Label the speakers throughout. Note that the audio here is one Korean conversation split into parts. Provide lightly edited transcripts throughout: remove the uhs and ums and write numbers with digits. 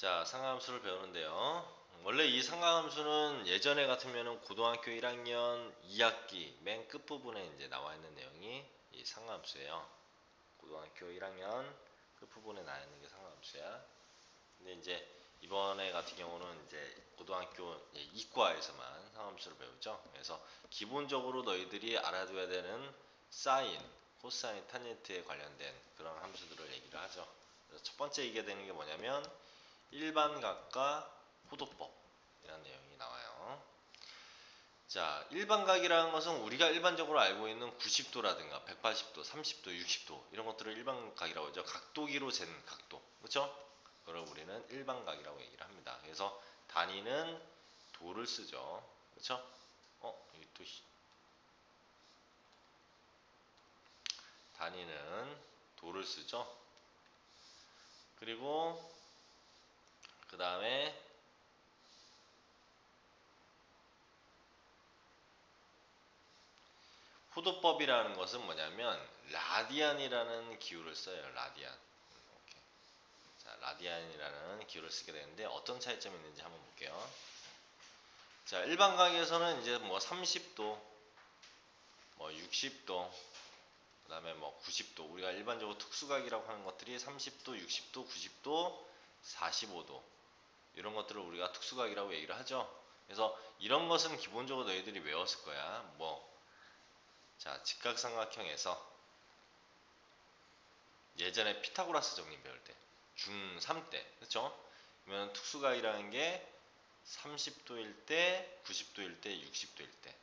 Speaker 1: 자, 상하함수를 배우는데요. 원래 이 상하함수는 예전에 같으면 고등학교 1학년 2학기 맨 끝부분에 이제 나와 있는 내용이 이 상하함수예요. 고등학교 1학년 끝부분에 나와 있는 게 상하함수야. 근데 이제 이번에 같은 경우는 이제 고등학교 이과에서만 상하함수를 배우죠. 그래서 기본적으로 너희들이 알아둬야 되는 사인, 코사인, 탄젠트에 관련된 그런 함수들을 얘기를 하죠. 그래서 첫 번째 얘기가 되는 게 뭐냐면 일반각과 호도법이라는 내용이 나와요. 자, 일반각이라는 것은 우리가 일반적으로 알고 있는 90도라든가 180도, 30도, 60도 이런 것들을 일반각이라고 하죠. 각도기로 재는 각도. 그렇죠? 그걸 우리는 일반각이라고 얘기를 합니다. 그래서 단위는 도를 쓰죠. 그렇죠? 여기 또 단위는 도를 쓰죠. 그리고 그 다음에 호도법이라는 것은 뭐냐면 라디안이라는 기호를 써요. 라디안. 이렇게. 자, 라디안이라는 기호를 쓰게 되는데 어떤 차이점이 있는지 한번 볼게요. 자, 일반각에서는 이제 뭐 30도, 뭐 60도, 그다음에 뭐 90도. 우리가 일반적으로 특수각이라고 하는 것들이 30도, 60도, 90도, 45도. 이런 것들을 우리가 특수각이라고 얘기를 하죠. 그래서 이런 것은 기본적으로 너희들이 외웠을 거야. 자, 직각삼각형에서 예전에 피타고라스 정리 배울 때, 중3 때, 그렇죠? 그러면 특수각이라는 게 30도일 때, 90도일 때, 60도일 때,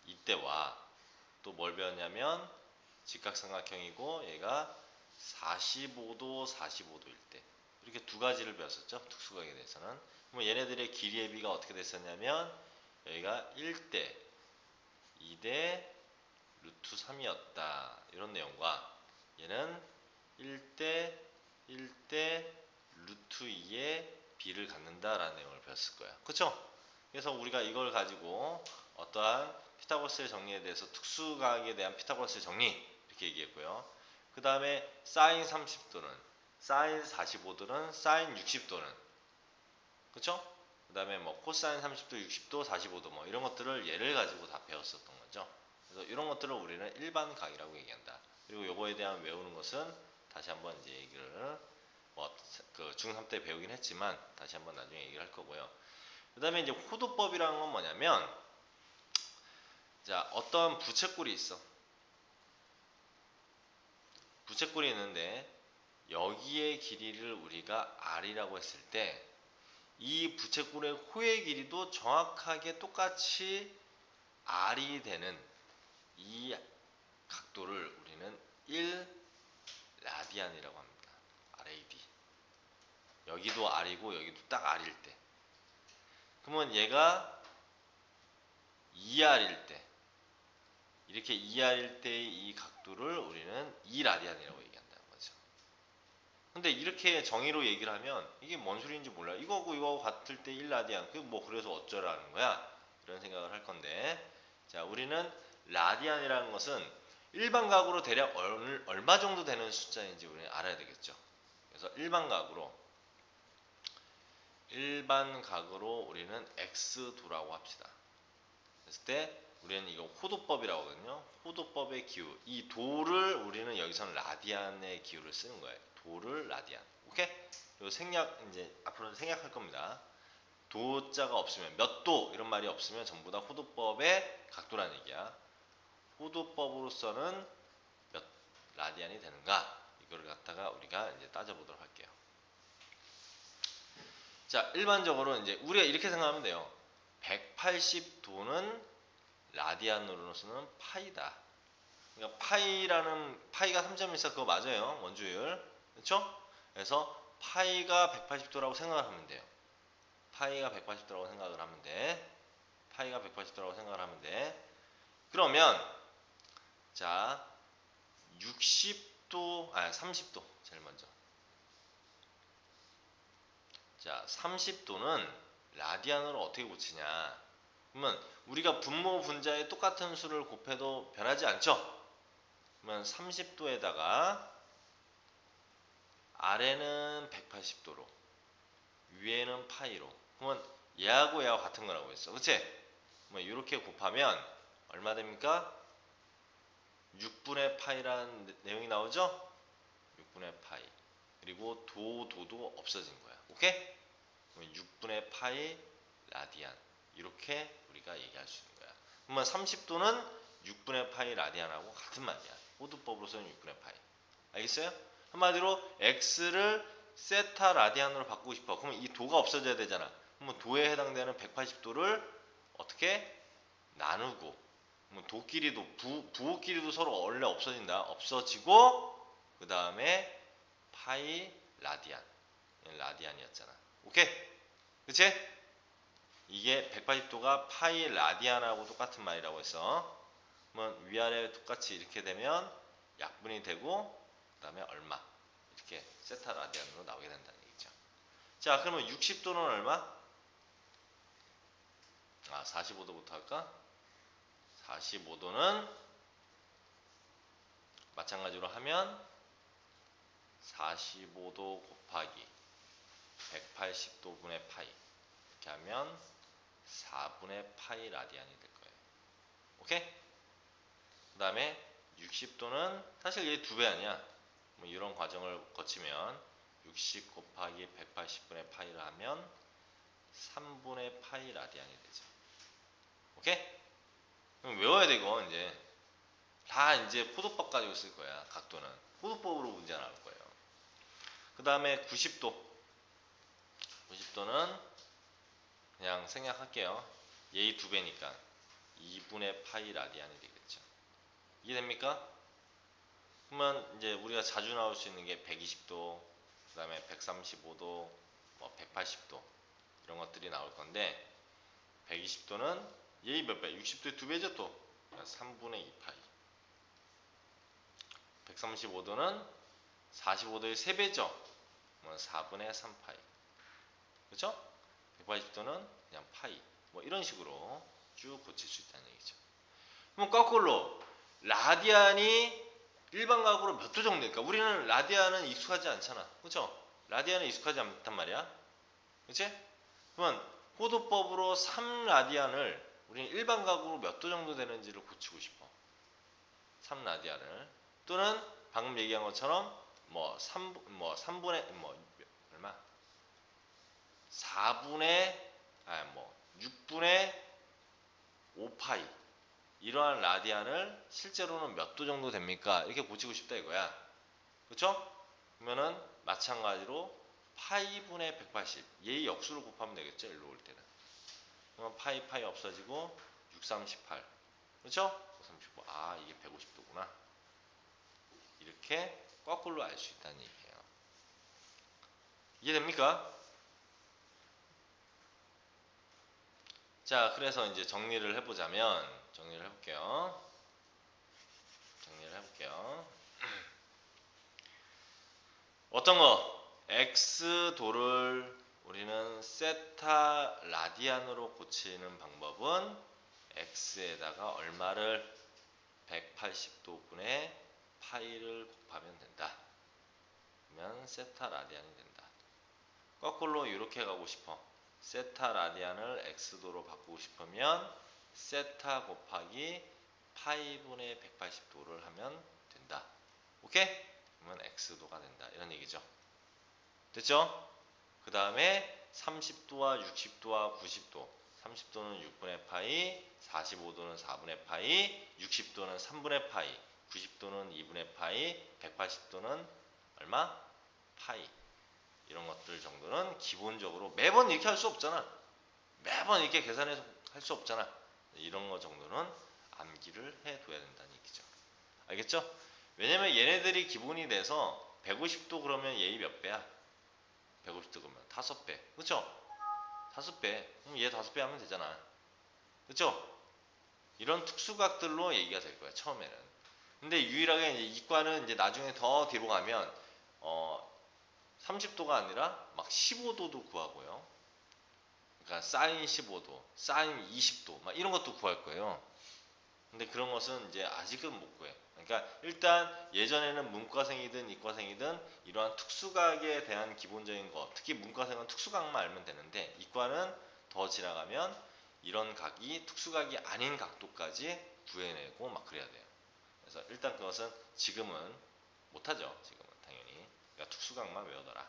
Speaker 1: 이때와 또 뭘 배웠냐면 직각삼각형이고 얘가 45도, 45도일 때 이렇게 두 가지를 배웠었죠. 특수각에 대해서는. 그럼 얘네들의 길이의 비가 어떻게 됐었냐면 여기가 1대 2대 루트 3이었다. 이런 내용과 얘는 1대 1대 루트 2의 b를 갖는다라는 내용을 배웠을 거야. 그쵸? 그래서 우리가 이걸 가지고 어떠한 피타고라스의 정리에 대해서 특수각에 대한 피타고라스의 정리 이렇게 얘기했고요. 그 다음에 사인 30도는 사인 45도는 사인 60도는 그쵸? 그 다음에 뭐 코사인 30도, 60도, 45도 뭐 이런 것들을 예를 가지고 다 배웠었던 거죠. 그래서 이런 것들을 우리는 일반각이라고 얘기한다. 그리고 요거에 대한 외우는 것은 다시 한번 이제 얘기를 그 중3 때 배우긴 했지만 다시 한번 나중에 얘기를 할 거고요. 그 다음에 이제 호도법이라는 건 뭐냐면 자, 어떤 부채꼴이 있어. 부채꼴이 있는데 여기의 길이를 우리가 r이라고 했을 때 이 부채꼴의 호의 길이도 정확하게 똑같이 r이 되는 이 각도를 우리는 1라디안이라고 합니다. RAD. 여기도 r이고 여기도 딱 r일 때. 그러면 얘가 2r일 때 이렇게 2r일 때의 이 각도를 우리는 2라디안이라고 얘기한다는 거죠. 근데 이렇게 정의로 얘기를 하면 이게 뭔 소리인지 몰라요. 이거하고 이거하고 같을 때 1라디안. 그게 뭐 그래서 어쩌라는 거야? 이런 생각을 할 건데 자, 우리는 라디안이라는 것은 일반각으로 대략 얼마 정도 되는 숫자인지 우리는 알아야 되겠죠. 그래서 일반각으로 우리는 x도라고 합시다. 그랬을 때 우리는 이거 호도법이라고 하거든요. 호도법의 기호. 이 도를 우리는 여기서는 라디안의 기호를 쓰는 거예요. 도를 라디안. 오케이? 그리고 이제 앞으로는 생략할 겁니다. 도자가 없으면 몇 도 이런 말이 없으면 전부 다 호도법의 각도라는 얘기야. 호도법으로서는 몇 라디안이 되는가? 이거를 갖다가 우리가 이제 따져보도록 할게요. 자, 일반적으로 이제 우리가 이렇게 생각하면 돼요. 180도는 라디안으로서는 파이다. 그러니까 파이가 3.14 그거 맞아요. 원주율. 그렇죠? 그래서 파이가 180도라고 생각을 하면 돼요. 파이가 180도라고 생각을 하면 돼. 파이가 180도라고 생각을 하면 돼. 그러면 자, 60도, 30도 제일 먼저. 자, 30도는 라디안으로 어떻게 고치냐? 그러면 우리가 분모 분자에 똑같은 수를 곱해도 변하지 않죠? 그러면 30도에다가 아래는 180도로 위에는 파이로. 그러면 얘하고 얘하고 같은 거라고 했어. 그치? 뭐 이렇게 곱하면 얼마 됩니까? 6분의 파이라는 내용이 나오죠? 6분의 파이. 그리고 도도 없어진 거야. 오케이? 그러면 6분의 파이 라디안. 이렇게 우리가 얘기할 수 있는 거야. 그러면 30도는 6분의 파이 라디안하고 같은 말이야. 호두법으로서는 6분의 파이. 알겠어요? 한마디로 x를 세타 라디안으로 바꾸고 싶어. 그러면 이 도가 없어져야 되잖아. 그러면 도에 해당되는 180도를 어떻게 나누고, 그러면 도끼리도 부호끼리도 서로 원래 없어진다. 없어지고 그 다음에 파이 라디안. 라디안이었잖아. 오케이? 그치? 이게 180도가 파이 라디안하고 똑같은 말이라고 했어. 그러면 위아래 똑같이 이렇게 되면 약분이 되고 그 다음에 얼마 이렇게 세타 라디안으로 나오게 된다는 얘기죠. 자, 그러면 60도는 얼마? 45도부터 할까? 45도는 마찬가지로 하면 45도 곱하기 180도분의 파이 이렇게 하면 4분의 파이 라디안이 될 거예요. 오케이? 그 다음에 60도는 사실 이게 2배 아니야. 뭐 이런 과정을 거치면 60 곱하기 180분의 파이를 하면 3분의 파이 라디안이 되죠. 오케이? 그럼 외워야 되고 이제 다 이제 포도법 가지고 쓸 거야. 각도는 포도법으로 문제 나올 거예요. 그 다음에 90도. 90도는 그냥 생략할게요. 얘의 2배니까 2분의 파이 라디안이 되겠죠. 이해됩니까? 그러면 이제 우리가 자주 나올 수 있는 게 120도, 그 다음에 135도, 뭐 180도 이런 것들이 나올 건데 120도는 얘의 몇 배? 60도의 2배죠 또. 3분의 2파이. 135도는 45도의 3배죠. 뭐 4분의 3파이. 그렇죠? 180도는 그냥 파이. 뭐 이런 식으로 쭉 고칠 수 있다는 얘기죠. 그럼 거꾸로 라디안이 일반각으로 몇 도 정도 될까? 우리는 라디안은 익숙하지 않잖아. 그렇죠? 라디안은 익숙하지 않단 말이야. 그렇지? 그러면 호도법으로 3라디안을 우리는 일반각으로 몇 도 정도 되는지를 고치고 싶어. 3라디안을. 또는 방금 얘기한 것처럼 뭐 3분의 얼마? 4분의 6분의 5파이 이러한 라디안을 실제로는 몇 도 정도 됩니까? 이렇게 고치고 싶다 이거야. 그렇죠? 그러면은 마찬가지로 파이분의 180 얘의 역수를 곱하면 되겠죠. 일로 올 때는. 그러면 파이 없어지고 638 그렇죠? 35 이게 150도구나. 이렇게 거꾸로 알 수 있다는 얘기예요. 이해됩니까? 자, 그래서 이제 정리를 해볼게요. 어떤 거? x도를 우리는 세타 라디안으로 고치는 방법은 x에다가 얼마를 180도분의 파이를 곱하면 된다. 그러면 세타 라디안이 된다. 거꾸로 이렇게 가고 싶어. 세타 라디안을 x도로 바꾸고 싶으면 세타 곱하기 파이분의 180도를 하면 된다. 오케이? 그러면 x도가 된다. 이런 얘기죠. 됐죠? 그 다음에 30도와 60도와 90도. 30도는 6분의 파이, 45도는 4분의 파이, 60도는 3분의 파이, 90도는 2분의 파이, 180도는 얼마? 파이. 이런 것들 정도는 기본적으로 매번 이렇게 할 수 없잖아. 매번 이렇게 계산해서 할 수 없잖아. 이런 거 정도는 암기를 해둬야 된다는 얘기죠. 알겠죠? 왜냐면 얘네들이 기본이 돼서 150도 그러면 얘의 몇 배야? 150도 그러면 5배. 그쵸? 5배. 그럼 얘 5배 하면 되잖아. 그쵸? 이런 특수각들로 얘기가 될 거야, 처음에는. 근데 유일하게 이제 이과는 이제 나중에 더 뒤로 가면, 30도가 아니라 막 15도도 구하고요. 그러니까 사인 15도, 사인 20도, 막 이런 것도 구할 거예요. 근데 그런 것은 이제 아직은 못 구해. 그러니까 일단 예전에는 문과생이든 이과생이든 이러한 특수각에 대한 기본적인 거, 특히 문과생은 특수각만 알면 되는데 이과는 더 지나가면 이런 각이 특수각이 아닌 각도까지 구해내고 막 그래야 돼요. 그래서 일단 그것은 지금은 못하죠. 지금은 당연히. 그러니까 특수각만 외워둬라.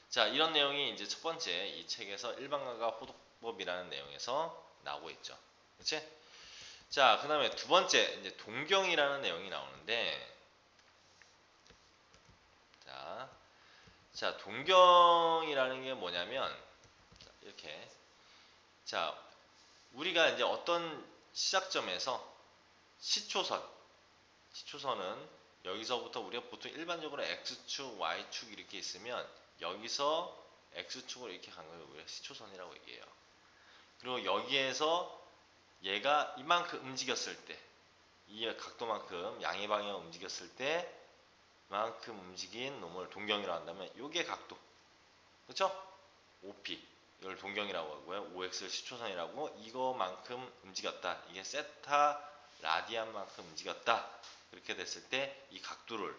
Speaker 1: 자, 이런 내용이 이제 첫 번째 이 책에서 일반각과 호도법이라는 내용에서 나오고 있죠. 그렇지? 자, 그 다음에 두 번째 이제 동경이라는 내용이 나오는데, 자, 동경이라는 게 뭐냐면 이렇게, 자, 우리가 이제 어떤 시작점에서 시초선은 여기서부터 우리가 보통 일반적으로 x축, y축 이렇게 있으면 여기서 x축으로 이렇게 간 걸 우리가 시초선이라고 얘기해요. 그리고 여기에서 얘가 이만큼 움직였을 때, 이 각도만큼 양의 방향 움직였을 때 만큼 움직인 놈을 동경이라고 한다면 요게 각도, 그쵸? OP, 이걸 동경이라고 하고요. OX를 시초선이라고, 이거만큼 움직였다, 이게 세타 라디안만큼 움직였다, 그렇게 됐을 때 이 각도를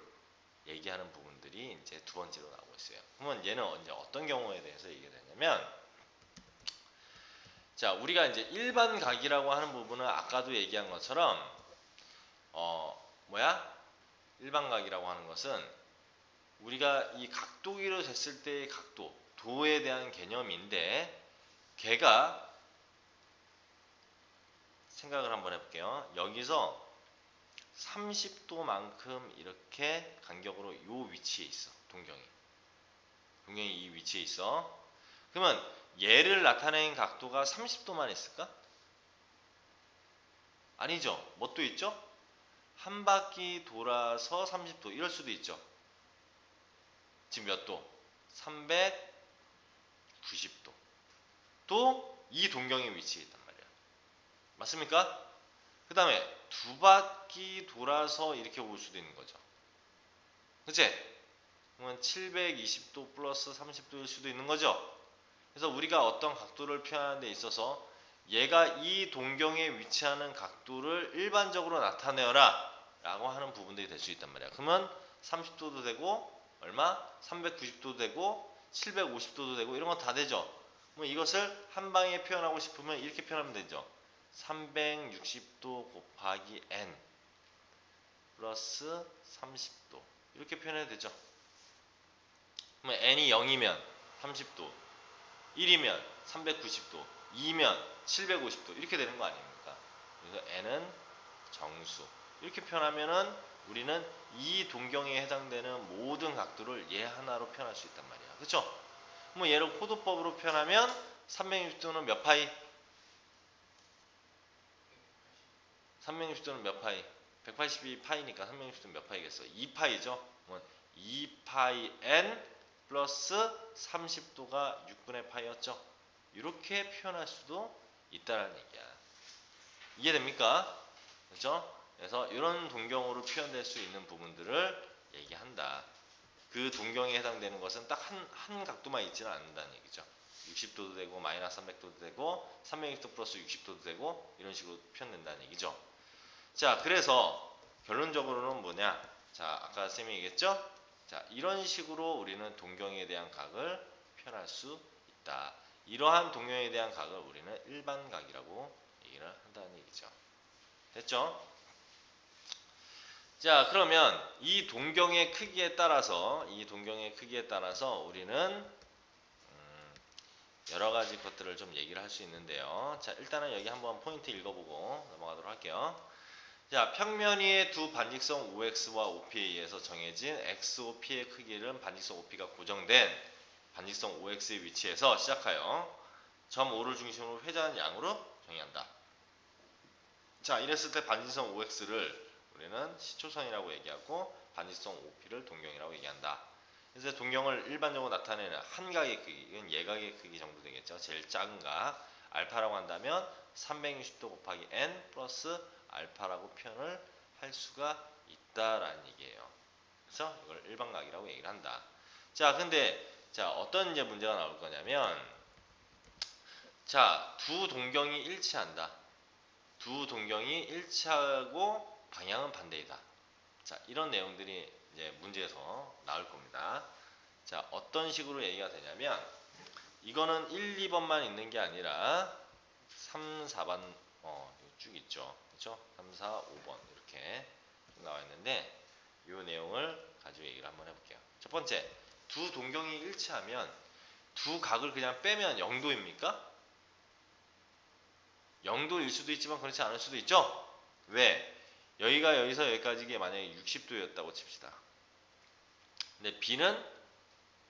Speaker 1: 얘기하는 부분들이 이제 두 번째로 나오고 있어요. 그러면 얘는 이제 어떤 경우에 대해서 얘기가 되냐면, 자, 우리가 이제 일반 각이라고 하는 부분은 아까도 얘기한 것처럼 일반 각이라고 하는 것은 우리가 이 각도기로 됐을 때의 각도, 도에 대한 개념인데, 걔가 생각을 한번 해볼게요. 여기서 30도만큼 이렇게 간격으로 요 위치에 있어. 동경이 이 위치에 있어. 그러면 얘를 나타내는 각도가 30도만 있을까? 아니죠. 뭣도 있죠? 한 바퀴 돌아서 30도, 이럴 수도 있죠. 지금 몇 도? 390도. 또 이 동경의 위치에 있단 말이야. 맞습니까? 그 다음에 두 바퀴 돌아서 이렇게 올 수도 있는 거죠. 그치? 그러면 720도 플러스 30도일 수도 있는 거죠. 그래서 우리가 어떤 각도를 표현하는 데 있어서 얘가 이 동경에 위치하는 각도를 일반적으로 나타내어라 라고 하는 부분들이 될 수 있단 말이야. 그러면 30도도 되고 얼마? 390도도 되고 750도도 되고 이런 거 다 되죠. 그럼 이것을 한 방에 표현하고 싶으면 이렇게 표현하면 되죠. 360도 곱하기 n 플러스 30도, 이렇게 표현해도 되죠. 그러면 n이 0이면 30도, 1이면 390도, 2면 750도, 이렇게 되는 거 아닙니까? 그래서 n은 정수, 이렇게 표현하면은 우리는 이 동경에 해당되는 모든 각도를 얘 하나로 표현할 수 있단 말이야. 그쵸? 뭐 얘를 호도법으로 표현하면 360도는 몇 파이? 360도는 몇 파이? 182 파이니까 360도는 몇 파이겠어? 2파이죠? 2파이 n 플러스 30도가 6분의 파이였죠? 이렇게 표현할 수도 있다는 얘기야. 이해됩니까? 그렇죠? 그래서 이런 동경으로 표현될 수 있는 부분들을 얘기한다. 그 동경에 해당되는 것은 딱 한 각도만 있지는 않는다는 얘기죠. 60도도 되고 마이너스 300도도 되고 360도 플러스 60도도 되고 이런 식으로 표현된다는 얘기죠. 자, 그래서 결론적으로는 뭐냐? 자, 아까 쌤이 얘기했죠? 자, 이런 식으로 우리는 동경에 대한 각을 표현할 수 있다. 이러한 동경에 대한 각을 우리는 일반각이라고 얘기를 한다는 얘기죠. 됐죠? 자, 그러면 이 동경의 크기에 따라서 우리는 여러 가지 것들을 좀 얘기를 할 수 있는데요. 자, 일단은 여기 한번 포인트 읽어보고 넘어가도록 할게요. 자, 평면 위의 두 반직성 OX와 OP에 의해서 정해진 XOP의 크기는 반직성 OP가 고정된 반직성 OX의 위치에서 시작하여 점 O를 중심으로 회전한 양으로 정의한다. 자, 이랬을 때 반직성 OX를 우리는 시초선이라고 얘기하고 반직성 OP를 동경이라고 얘기한다. 그래서 동경을 일반적으로 나타내는 한 각의 크기, 이건 예각의 크기 정도 되겠죠. 제일 작은 각, 알파라고 한다면 360도 곱하기 n 플러스 알파라고 표현을 할 수가 있다라는 얘기예요. 그래서 이걸 일반각이라고 얘기를 한다. 자, 근데 자, 어떤 이제 문제가 나올 거냐면, 자, 두 동경이 일치한다. 두 동경이 일치하고 방향은 반대이다. 자, 이런 내용들이 이제 문제에서 나올 겁니다. 자, 어떤 식으로 얘기가 되냐면 이거는 1, 2번만 있는 게 아니라 3, 4번 쭉 있죠. 그렇죠? 3, 4, 5번 이렇게 나와 있는데 이 내용을 가지고 얘기를 한번 해볼게요. 첫 번째, 두 동경이 일치하면 두 각을 그냥 빼면 0도입니까? 0도일 수도 있지만 그렇지 않을 수도 있죠? 왜? 여기가 여기서 여기까지 게 만약에 60도였다고 칩시다. 근데 B는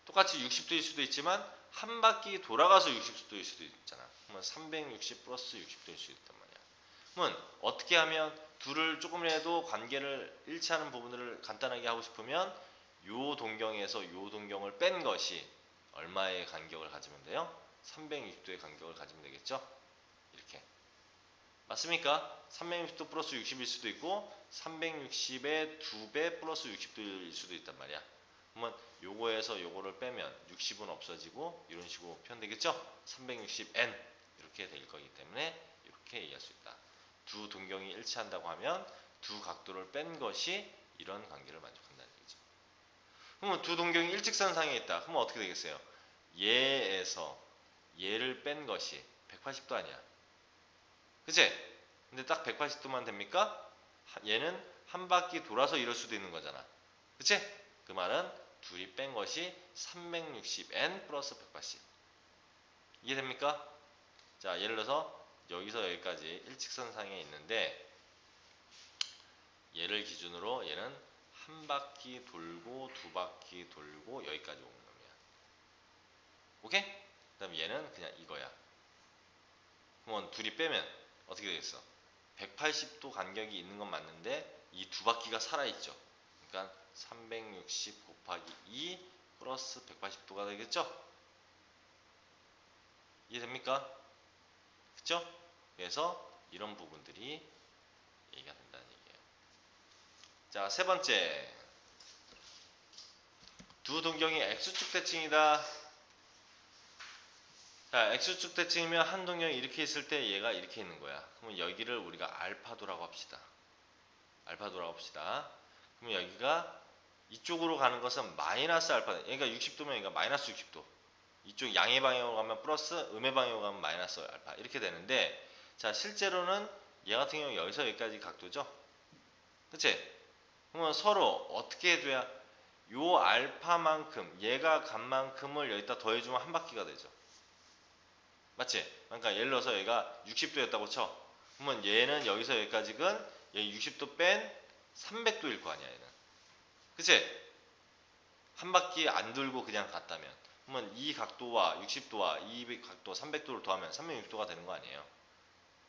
Speaker 1: 똑같이 60도일 수도 있지만 한 바퀴 돌아가서 60도일 수도 있잖아. 그러면 360 플러스 60도일 수 있단 말이야. 그러면 어떻게 하면 둘을 조금이라도 관계를 일치하는 부분들을 간단하게 하고 싶으면 요 동경에서 요 동경을 뺀 것이 얼마의 간격을 가지면 돼요? 360도의 간격을 가지면 되겠죠? 이렇게. 맞습니까? 360도 플러스 60일 수도 있고 360의 2배 플러스 60도일 수도 있단 말이야. 그러면 요거에서 요거를 빼면 60은 없어지고 이런 식으로 표현되겠죠? 360n 이렇게 될 거기 때문에 이렇게 얘기할 수 있다. 두 동경이 일치한다고 하면 두 각도를 뺀 것이 이런 관계를 만족한다는 얘기죠. 그러면 두 동경이 일직선상에 있다. 그러면 어떻게 되겠어요? 얘에서 얘를 뺀 것이 180도 아니야. 그치? 근데 딱 180도만 됩니까? 얘는 한 바퀴 돌아서 이럴 수도 있는 거잖아. 그치? 그 말은 둘이 뺀 것이 360n 플러스 180. 이해됩니까? 자, 예를 들어서 여기서 여기까지 일직선상에 있는데 얘를 기준으로 얘는 한 바퀴 돌고 두 바퀴 돌고 여기까지 오는 놈이야. 오케이? 그 다음 얘는 그냥 이거야. 그러면 둘이 빼면 어떻게 되겠어? 180도 간격이 있는 건 맞는데 이 두 바퀴가 살아있죠. 그러니까 360 곱하기 2 플러스 180도가 되겠죠? 이해됩니까? 그쵸? 그래서 이런 부분들이 얘기가 된다는 얘기예요. 자, 세 번째. 두 동경이 X축 대칭이다. 자, X축 대칭이면 한 동경이 이렇게 있을 때 얘가 이렇게 있는 거야. 그러면 여기를 우리가 알파도라고 합시다. 알파도라고 합시다. 그러면 여기가 이쪽으로 가는 것은 마이너스 알파. 그러니까 60도면 여기가 마이너스 60도. 이쪽 양의 방향으로 가면 플러스, 음의 방향으로 가면 마이너스 알파. 이렇게 되는데, 자, 실제로는 얘 같은 경우 여기서 여기까지 각도죠. 그치? 그러면 서로 어떻게 해줘야 요 알파만큼, 얘가 간 만큼을 여기다 더해주면 한 바퀴가 되죠. 맞지? 그러니까 예를 들어서 얘가 60도였다고 쳐. 그러면 얘는 여기서 여기까지는 얘 60도 뺀 300도일 거 아니야, 얘는. 그치? 한 바퀴 안 돌고 그냥 갔다면. 그러면 이 각도와 60도와 이 각도 300도를 더하면 360도가 되는 거 아니에요.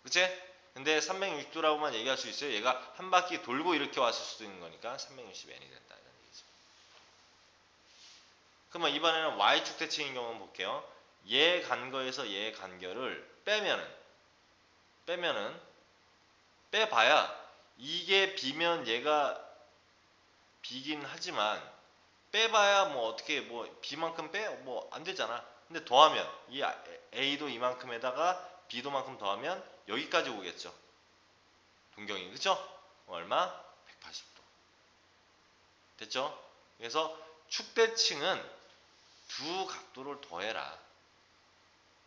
Speaker 1: 그치? 근데 360도라고만 얘기할 수 있어요. 얘가 한 바퀴 돌고 이렇게 왔을 수도 있는 거니까 360n이 된다. 이런 얘기죠. 그러면 이번에는 Y축 대칭인 경우는 볼게요. 얘 간거에서 얘 간결을 빼면은 빼봐야 이게 B면 얘가 B긴 하지만 빼봐야 뭐 어떻게 뭐 B만큼 빼? 뭐 안 되잖아. 근데 더하면 이 A도 이만큼에다가 B도 만큼 더하면 여기까지 오겠죠. 동경이. 그쵸? 얼마? 180도. 됐죠? 그래서 축대칭은 두 각도를 더해라.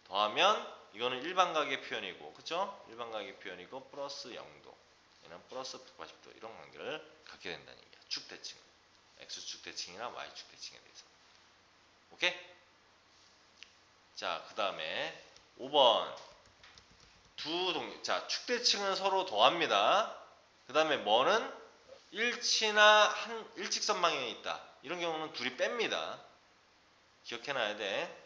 Speaker 1: 더하면 이거는 일반각의 표현이고, 그쵸? 일반각의 표현이고 플러스 0도. 얘는 플러스 180도. 이런 관계를 갖게 된다는 얘기야. 축대칭은. X축 대칭이나 Y축 대칭에 대해서. 오케이? 자, 그 다음에 5번. 자, 축대칭은 서로 더합니다. 그 다음에 뭐는 일치나 일직선 방향에 있다. 이런 경우는 둘이 뺍니다. 기억해놔야 돼.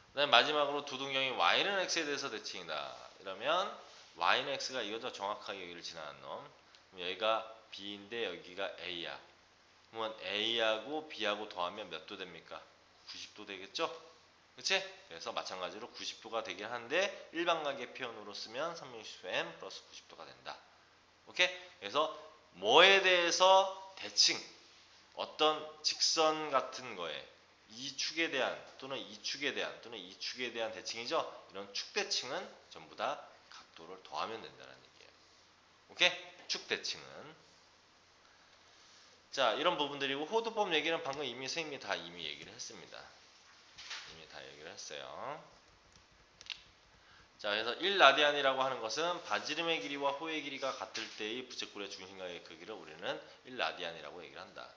Speaker 1: 그 다음에 마지막으로 두 동경이 Y는 X에 대해서 대칭이다. 이러면 Y는 X가 이거죠. 정확하게 여기를 지나는 놈. 그럼 여기가 B인데 여기가 A야. 그러면 A하고 B하고 더하면 몇 도 됩니까? 90도 되겠죠? 그치? 그래서 마찬가지로 90도가 되긴 하는데 일반각의 표현으로 쓰면 360n 플러스 90도가 된다. 오케이? 그래서 뭐에 대해서 대칭, 어떤 직선 같은 거에 이 축에 대한 또는 이 축에 대한 또는 이 축에 대한 대칭이죠. 이런 축대칭은 전부 다 각도를 더하면 된다는 얘기예요. 오케이? 축 대칭은. 자, 이런 부분들이고 호두법 얘기는 방금 이미 선생님이 다 이미 얘기를 했습니다. 이미 다 얘기를 했어요. 자, 그래서 1라디안이라고 하는 것은 반지름의 길이와 호의 길이가 같을 때의 부채꼴의 중심각의 크기를 우리는 1라디안이라고 얘기를 한다.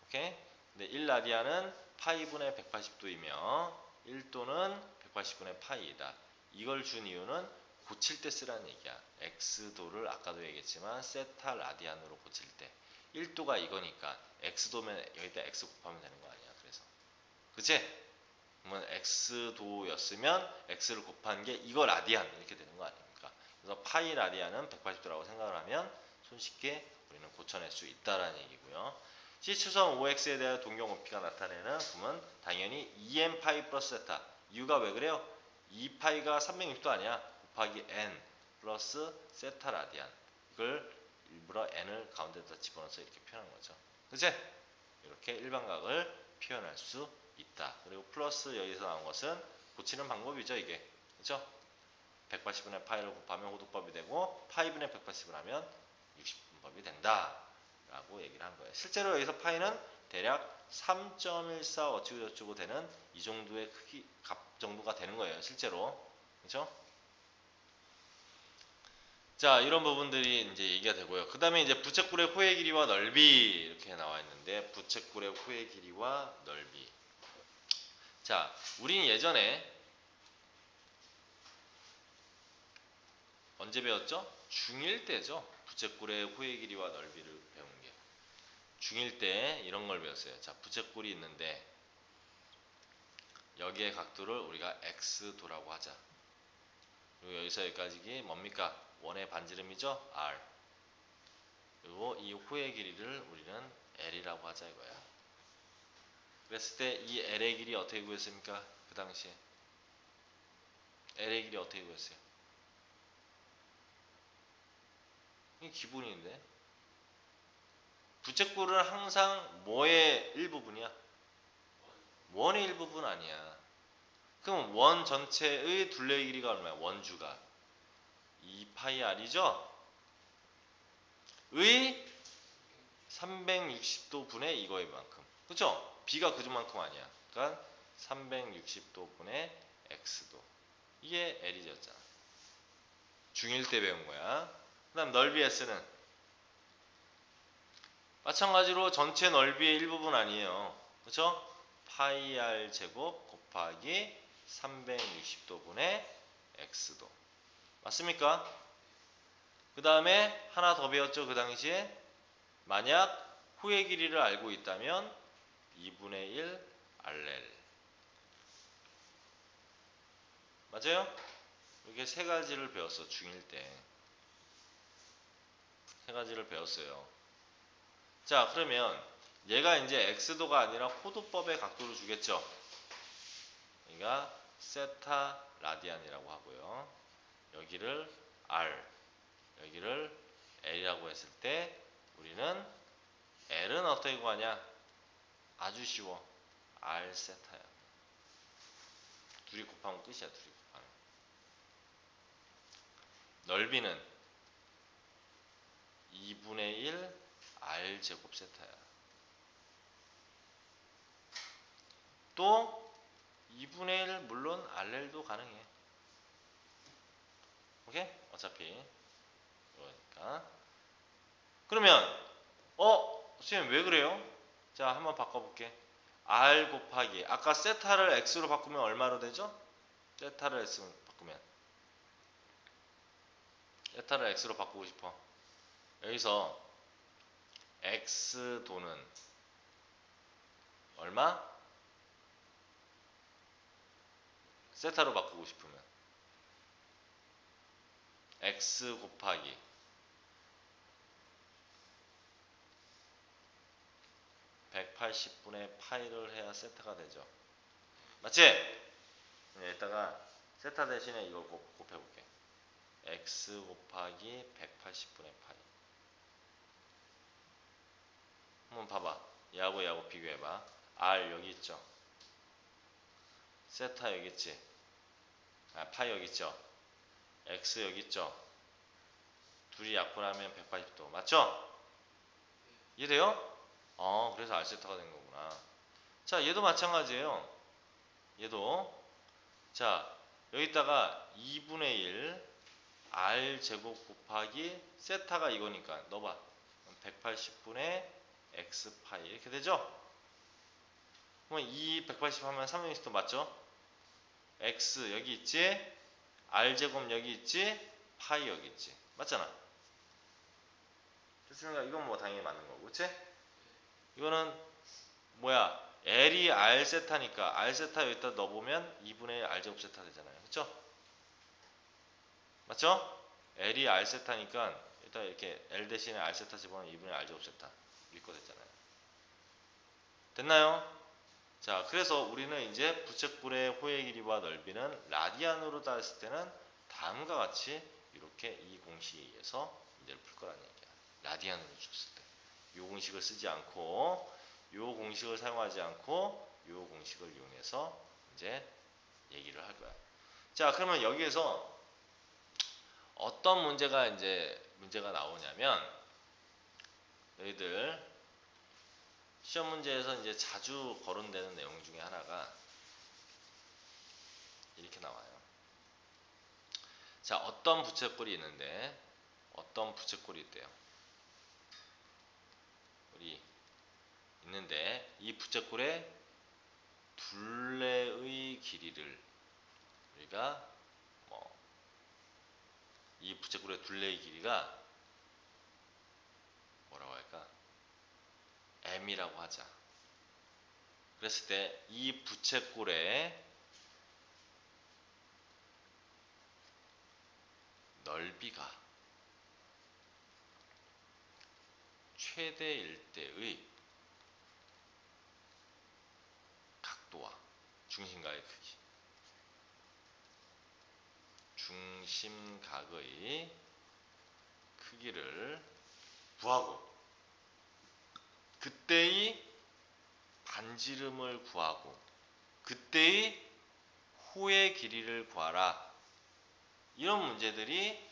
Speaker 1: 오케이? 근데 1라디안은 파이분의 180도이며 1도는 180분의 파이이다. 이걸 준 이유는 고칠 때 쓰라는 얘기야. x도를 아까도 얘기했지만 세타 라디안으로 고칠 때 1도가 이거니까 x도면 여기다 x 곱하면 되는 거 아니야. 그래서 그치? 그러면 x도였으면 x를 곱한 게 이거 라디안 이렇게 되는 거 아닙니까? 그래서 파이 라디안은 180도라고 생각을 하면 손쉽게 우리는 고쳐낼 수 있다라는 얘기고요. C추선 OX에 대한 동경 OP가 나타내는 부분 당연히 2n 파이 플러스 세타. 이유가 왜 그래요? 2파이가 360도 아니야. 곱하기 n 플러스 세타 라디안. 이걸 일부러 n을 가운데다 집어넣어서 이렇게 표현한 거죠. 그치? 이렇게 일반각을 표현할 수 있다. 그리고 플러스 여기서 나온 것은 고치는 방법이죠. 이게. 그쵸? 180분의 파이를 곱하면 호두법이 되고 파이분의 180을 하면 60분법이 된다. 라고 얘기를 한 거예요. 실제로 여기서 파이는 대략 3.14 어쩌고저쩌고 되는 이 정도의 크기 값 정도가 되는 거예요. 실제로. 그렇죠? 자, 이런 부분들이 이제 얘기가 되고요. 그 다음에 이제 부채꼴의 호의 길이와 넓이 이렇게 나와 있는데 부채꼴의 호의 길이와 넓이. 자, 우린 예전에 언제 배웠죠? 중1 때죠. 부채꼴의 호의 길이와 넓이를 배운 게. 중1 때 이런 걸 배웠어요. 자, 부채꼴이 있는데 여기의 각도를 우리가 x도라고 하자. 그리고 여기서 여기까지 뭡니까? 원의 반지름이죠? r. 그리고 이 호의 길이를 우리는 l이라고 하자 이거야. 그랬을 때 이 l의 길이 어떻게 구했습니까? 그 당시에 l의 길이 어떻게 구했어요? 이게 기본인데 부채꼴은 항상 뭐의 일부분이야? 원의 일부분 아니야. 그럼 원 전체의 둘레의 길이가 얼마야? 원주가 2파이 r이죠? 의 360도 분의 이거의 만큼. 그쵸? b가 그만큼 아니야. 그러니까 360도 분의 x도. 이게 l이었잖아. 중1 때 배운 거야. 그 다음 넓이 s는 마찬가지로 전체 넓이의 일부분 아니에요. 그쵸? 파이 r 제곱 곱하기 360도 분의 x도. 맞습니까? 그 다음에 하나 더 배웠죠. 그 당시에 만약 호의 길이를 알고 있다면 2분의 1 RL. 맞아요? 이렇게 세 가지를 배웠어. 중1 때. 세 가지를 배웠어요. 자, 그러면 얘가 이제 x도가 아니라 호두법의 각도를 주겠죠. 여기가 세타 라디안이라고 하고요. 여기를 r, 여기를 l이라고 했을 때 우리는 l은 어떻게 구하냐? 아주 쉬워. r 세타야. 둘이 곱하면 끝이야. 둘이 곱하면. 넓이는 2분의 1 r 제곱 세타야. 또 2분의 1 물론 RL도 가능해. 오케이? 어차피 그러니까. 그러면 선생님 왜 그래요? 자, 한번 바꿔볼게. R 곱하기 아까 세타를 x로 바꾸면 얼마로 되죠? 세타를 x로 바꾸면 세타를 x로 바꾸고 싶어. 여기서 x도는 얼마? 세타로 바꾸고 싶으면 x 곱하기 180분의 파이를 해야 세타가 되죠. 맞지? 여기다가 세타 대신에 이걸 곱해볼게. x 곱하기 180분의 파이. 한번 봐봐. 얘하고 비교해봐. r 여기 있죠. 세타 여기 있지. 파이 여기 있죠. x 여기 있죠. 둘이 약분하면 180도. 맞죠? 이해돼요? 그래서 R세타가 된 거구나. 자, 얘도 마찬가지예요. 얘도. 자, 여기다가 2분의 1 R제곱 곱하기 세타가 이거니까 넣어봐. 180분의 X파이 이렇게 되죠? 그럼 이 180 하면 360도 맞죠? X 여기 있지? R제곱 여기 있지? 파이 여기 있지? 맞잖아? 됐습니까? 이건 뭐 당연히 맞는 거고, 그치? 이거는 뭐야? L이 R세타니까 R세타 여기다 넣어보면 2분의 R제곱 세타 되잖아요. 그쵸? 맞죠? L이 R세타니까 일단 이렇게 L 대신에 R세타 집어넣으면 2분의 R제곱 세타 이거 됐잖아요. 됐나요? 자, 그래서 우리는 이제 부채꼴의 호의 길이와 넓이는 라디안으로 따졌을 때는 다음과 같이 이렇게 이 공식에 의해서 문제를 풀 거라는 얘기야. 라디안으로 줬을 때. 이 공식을 쓰지 않고 이 공식을 사용하지 않고 이 공식을 이용해서 이제 얘기를 할 거야. 자, 그러면 여기에서 어떤 문제가 나오냐면 너희들 시험 문제에서 이제 자주 거론되는 내용 중에 하나가 이렇게 나와요. 자, 어떤 부채꼴이 있는데 어떤 부채꼴이 있대요. 우리 있는데 이 부채꼴의 둘레의 길이를 우리가 이 부채꼴의 둘레의 길이가 뭐라고 할까? m이라고 하자. 그랬을 때 이 부채꼴의 넓이가 최대일 때의 각도와 중심각의 크기, 중심각의 크기를 구하고 그때의 반지름을 구하고 그때의 호의 길이를 구하라. 이런 문제들이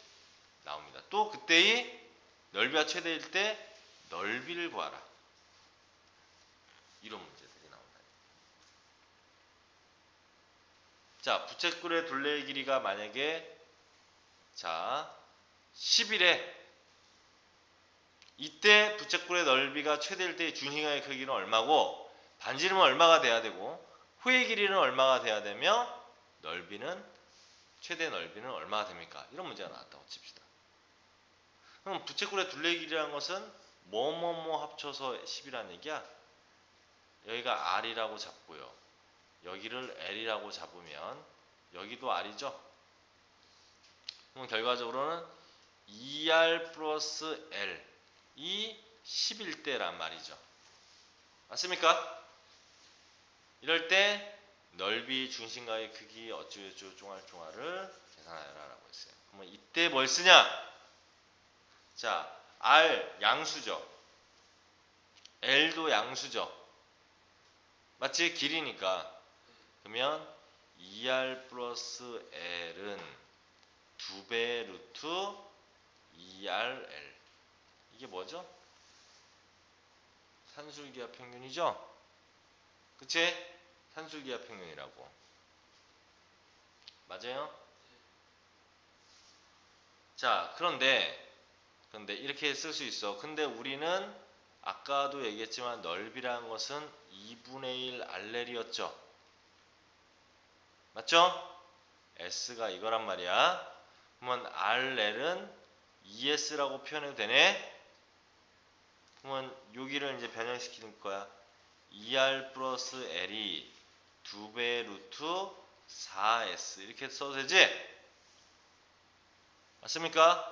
Speaker 1: 나옵니다. 또 그때의 넓이가 최대일 때 넓이를 구하라. 이런 문제들이 나온다. 자, 부채꼴의 둘레의 길이가 만약에 자 10이래. 이때 부채꼴의 넓이가 최대일 때의 중심각의 크기는 얼마고 반지름은 얼마가 돼야 되고 호의 길이는 얼마가 돼야 되며 최대 넓이는 얼마가 됩니까? 이런 문제가 나왔다고 칩시다. 그럼 부채꼴의 둘레의 길이라는 것은 뭐뭐뭐 합쳐서 10이라는 얘기야. 여기가 R이라고 잡고요. 여기를 L이라고 잡으면 여기도 R이죠. 그럼 결과적으로는 2R 플러스 L이 10일 때란 말이죠. 맞습니까? 이럴 때 넓이, 중심각의 크기, 어쩌고저쩌고 쫑알쫑알을 계산하여라 라고 했어요. 그러면 이때 뭘 쓰냐? 자, R 양수죠. L도 양수죠. 맞지? 길이니까. 그러면 2R 플러스 L은 2배 루트 2RL. 이게 뭐죠? 산술기압 평균이죠? 그치? 산술기압 평균이라고. 맞아요? 자, 그런데 이렇게 쓸 수 있어. 근데 우리는 아까도 얘기했지만 넓이라는 것은 2분의 1 RL이었죠. 맞죠? S가 이거란 말이야. 그러면 RL은 ES라고 표현해도 되네? 그러면 여기를 이제 변형시키는 거야. 2R 플러스 L이 2배 루트 4S 이렇게 써도 되지? 맞습니까?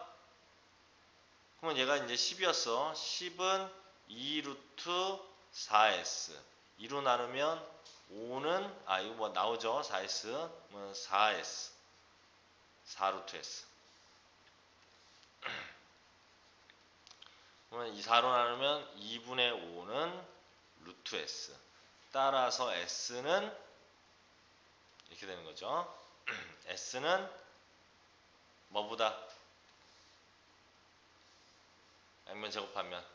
Speaker 1: 그러면 얘가 이제 10이었어. 10은 2 루트 4S 2로 나누면 5는 이거 뭐 나오죠? 4S 그러면 4S 4 루트 S 그러면 이 4로 나누면 2분의 5는 루트 S 따라서 S는 이렇게 되는 거죠. S는 뭐보다? 양면 제곱하면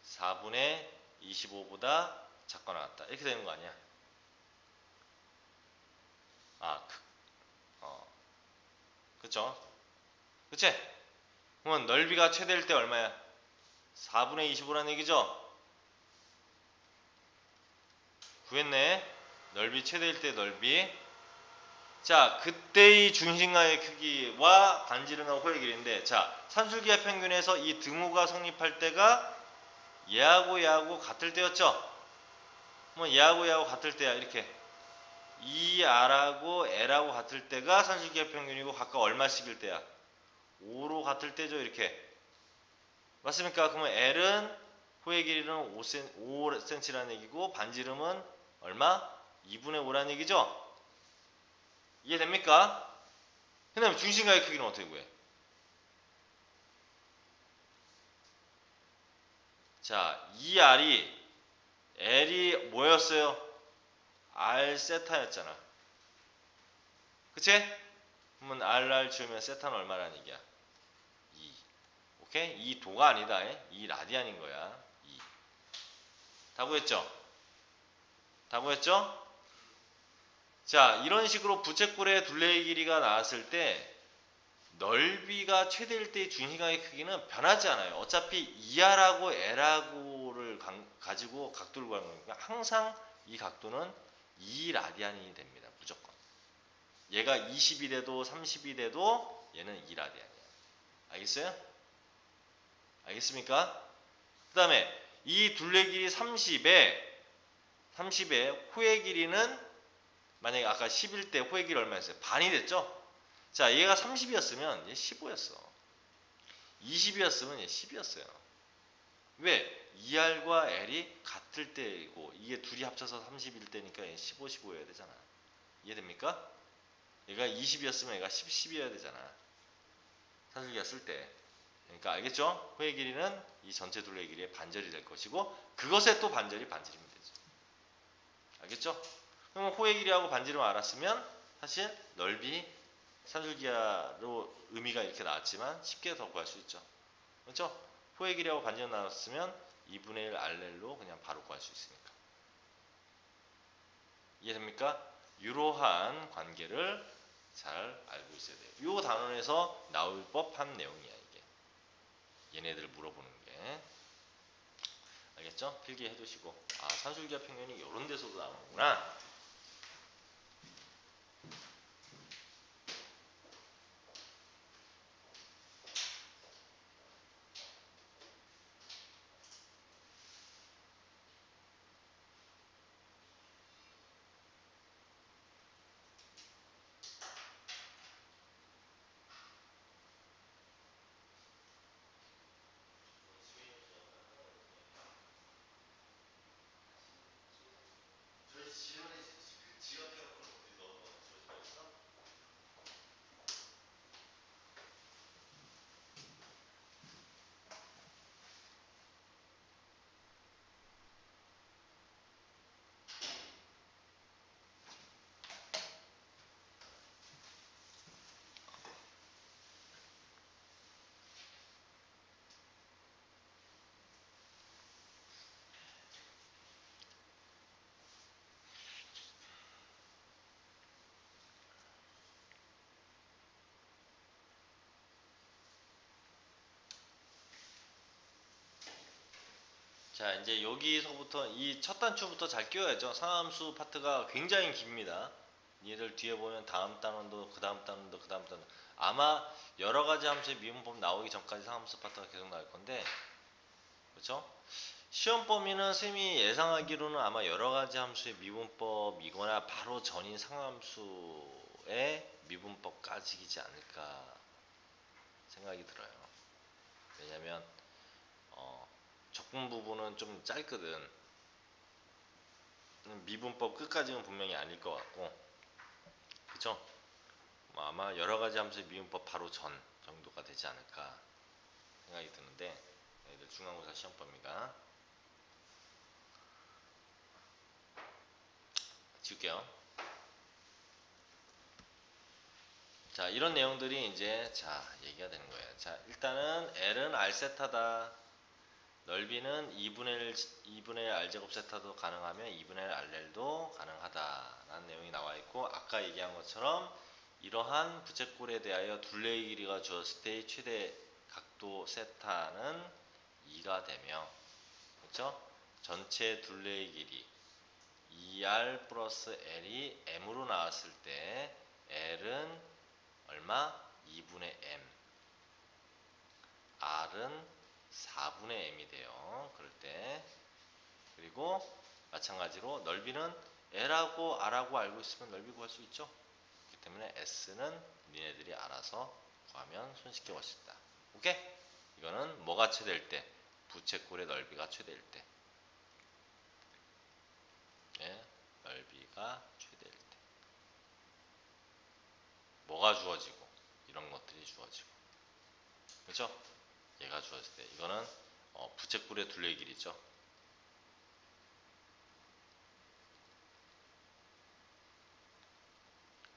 Speaker 1: 4분의 25보다 작거나 같다. 이렇게 되는 거 아니야? 아, 그쵸? 그치? 그러면 넓이가 최대일 때 얼마야? 4분의 25라는 얘기죠? 구했네. 넓이 최대일 때 넓이. 자, 그때의 중심각의 크기와 반지름과 호의 길이인데, 자, 산술기하 평균에서 이 등호가 성립할 때가 얘하고 얘하고 같을 때였죠? 뭐 얘하고 얘하고 같을 때야. 이렇게 2R하고 L하고 같을 때가 산술기하 평균이고 각각 얼마씩일 때야? 5로 같을 때죠. 이렇게. 맞습니까? 그러면 L은 호의 길이는 5cm라는 얘기고 반지름은 얼마? 2분의 5라는 얘기죠? 이해됩니까? 그 다음에 중심각의 크기는 어떻게 구해? 자, 이 L이 뭐였어요? R 세타였잖아. 그치? 그러면 RR 지우면 세타는 얼마라는 얘기야? 2. 오케이? 2 도가 아니다. 2 라디안인 거야. 2. 다 구했죠? 다 구했죠? 자, 이런 식으로 부채꼴의 둘레의 길이가 나왔을 때 넓이가 최대일 때의 중심각의 크기는 변하지 않아요. 어차피 2R하고 L하고를 가지고 각도를 구하는 거니까 항상 이 각도는 2라디안이 됩니다. 무조건. 얘가 20이 돼도 30이 돼도 얘는 2라디안이야. 알겠어요? 알겠습니까? 그 다음에 이 둘레 길이 30에 호의 길이는 만약에 아까 10일 때 호의 길이 얼마였어요? 반이 됐죠? 자, 얘가 30이었으면 얘 15였어. 20이었으면 얘 10이었어요. 왜? 2R과 L이 같을 때이고 이게 둘이 합쳐서 30일 때니까 얘 15, 15여야 되잖아. 이해됩니까? 얘가 20이었으면 얘가 10, 10이어야 되잖아. 산술기가 쓸 때. 그러니까 알겠죠? 호의 길이는 이 전체 둘레의 길이의 반절이 될 것이고 그것의 또 반절이 반지름이 되죠. 알겠죠? 그럼 호의 길이하고 반지름 알았으면 사실 넓이 산술기하로 의미가 이렇게 나왔지만 쉽게 더 구할 수 있죠. 그렇죠? 호의 길이하고 반지름 나왔으면 2분의 1 RL로 그냥 바로 구할 수 있으니까. 이해됩니까? 이러한 관계를 잘 알고 있어야 돼요. 이 단원에서 나올 법한 내용이야 이게. 얘네들 물어보는 게. 알겠죠? 필기해 두시고 아 산술기하 평균이 이런 데서도 나오는구나. 자 이제 여기서부터 이 첫 단추부터 잘 끼워야죠. 상함수 파트가 굉장히 깁니다. 얘들 뒤에 보면 다음 단원도 그 다음 단원도 그 다음 단원 아마 여러가지 함수의 미분법 나오기 전까지 상함수 파트가 계속 나올 건데 그렇죠? 시험 범위는 쌤이 예상하기로는 아마 여러가지 함수의 미분법이거나 바로 전인 상함수의 미분법까지이지 않을까 생각이 들어요. 왜냐면 적분 부분은 좀 짧거든. 미분법 끝까지는 분명히 아닐 것 같고 그쵸? 뭐 아마 여러가지 함수의 미분법 바로 전 정도가 되지 않을까 생각이 드는데 얘들 중간고사 시험 범위가 지울게요. 자, 이런 내용들이 이제 얘기가 되는 거예요. 자, 일단은 L은 R 세타다. 넓이는 2분의 1 R제곱 세타도 가능하면 2분의 1 RL도 가능하다라는 내용이 나와 있고, 아까 얘기한 것처럼 이러한 부채꼴에 대하여 둘레의 길이가 주어졌을 때의 최대 각도 세타는 2가 되며, 그렇죠? 전체 둘레의 길이 2R 플러스 L이 M으로 나왔을 때 L은 얼마? 2분의 M, R은 4분의 M이 돼요. 그럴 때. 그리고 마찬가지로 넓이는 L하고 R하고 알고 있으면 넓이 구할 수 있죠. 그렇기 때문에 S는 니네들이 알아서 구하면 손쉽게 구할 수 있다. 오케이? 이거는 뭐가 최대일 때? 부채꼴의 넓이가 최대일 때. 예, 넓이가 최대일 때. 뭐가 주어지고 이런 것들이 주어지고. 그렇죠? 얘가 주어질 때. 이거는 부채꼴의 둘레의 길이죠.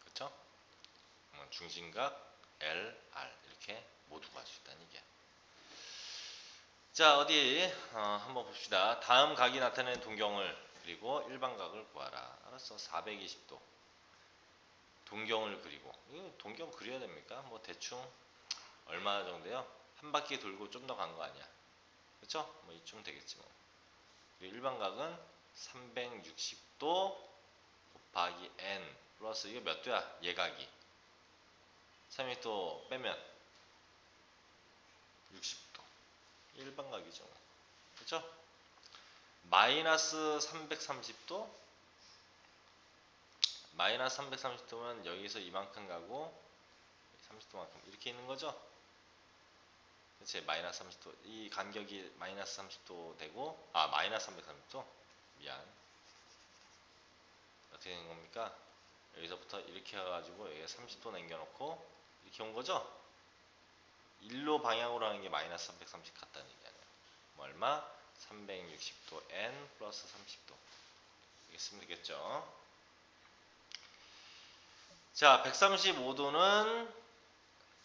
Speaker 1: 그렇죠? 중심각 L, R 이렇게 모두 구할 수 있다는 얘기야. 자, 어디 한번 봅시다. 다음 각이 나타내는 동경을 그리고 일반각을 구하라. 알았어. 420도 동경을 그리고, 이거 동경 그려야 됩니까? 뭐 대충 얼마 정도요? 한 바퀴 돌고 좀 더 간 거 아니야. 그쵸? 뭐 이쯤 되겠지 뭐. 그리고 일반각은 360도 곱하기 n 플러스, 이거 몇 도야? 예각이 360도 빼면 60도. 일반각이죠. 그쵸? 마이너스 330도, 마이너스 330도면 여기서 이만큼 가고 30도만큼 이렇게 있는 거죠. 그치? 마이너스 30도, 이 간격이 마이너스 30도 되고, 마이너스 330도, 미안, 어떻게 된 겁니까? 여기서부터 이렇게 해가지고 여기에 30도 남겨놓고 이렇게 온 거죠. 일로 방향으로 하는 게 마이너스 330 같다는 얘기 아니에요. 뭐 얼마? 360도 n 플러스 30도. 이게 쓰면 되겠죠. 자, 135도는,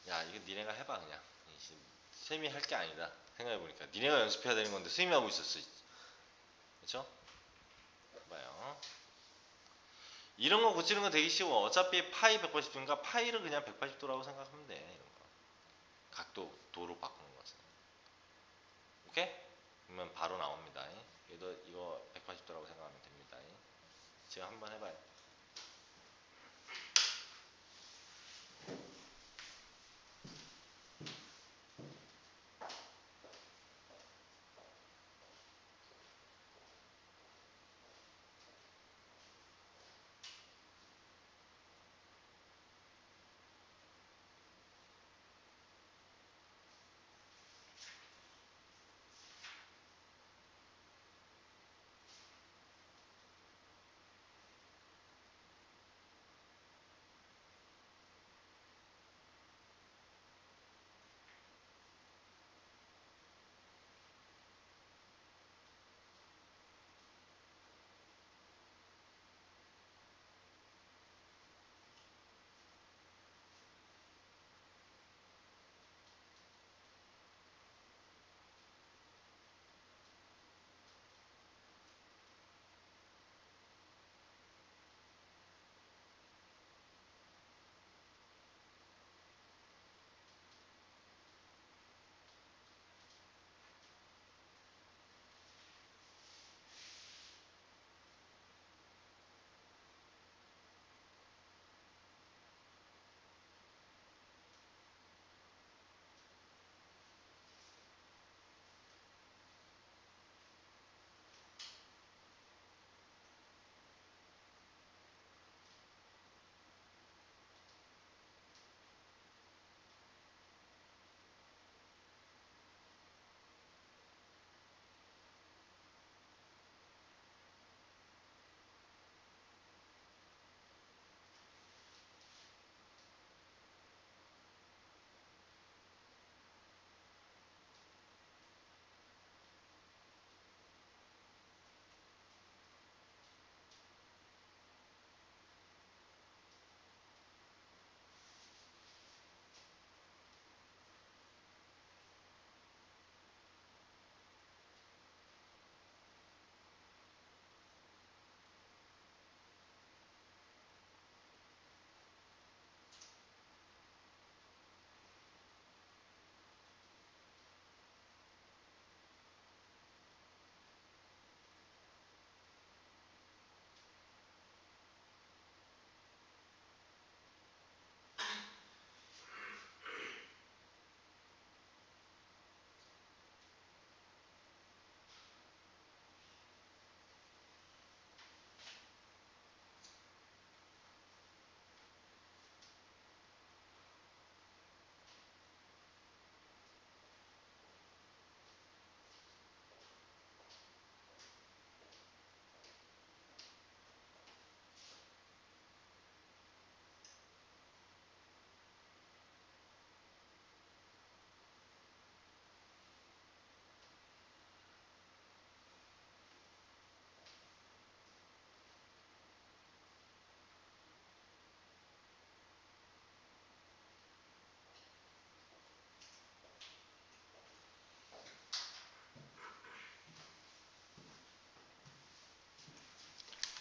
Speaker 1: 야, 이거 니네가 해봐 그냥. 쌤이 할 게 아니다. 생각해보니까 니네가 연습해야 되는 건데 쌤이 하고 있었어. 그쵸? 봐요. 이런 거 고치는 건 되게 쉬워. 어차피 파이 180도니까 파이를 그냥 180도라고 생각하면 돼. 이런 거. 각도 도로 바꾸는 것은. 오케이? 그러면 바로 나옵니다. 얘도 이거 180도라고 생각하면 됩니다. 지금 한번 해봐요.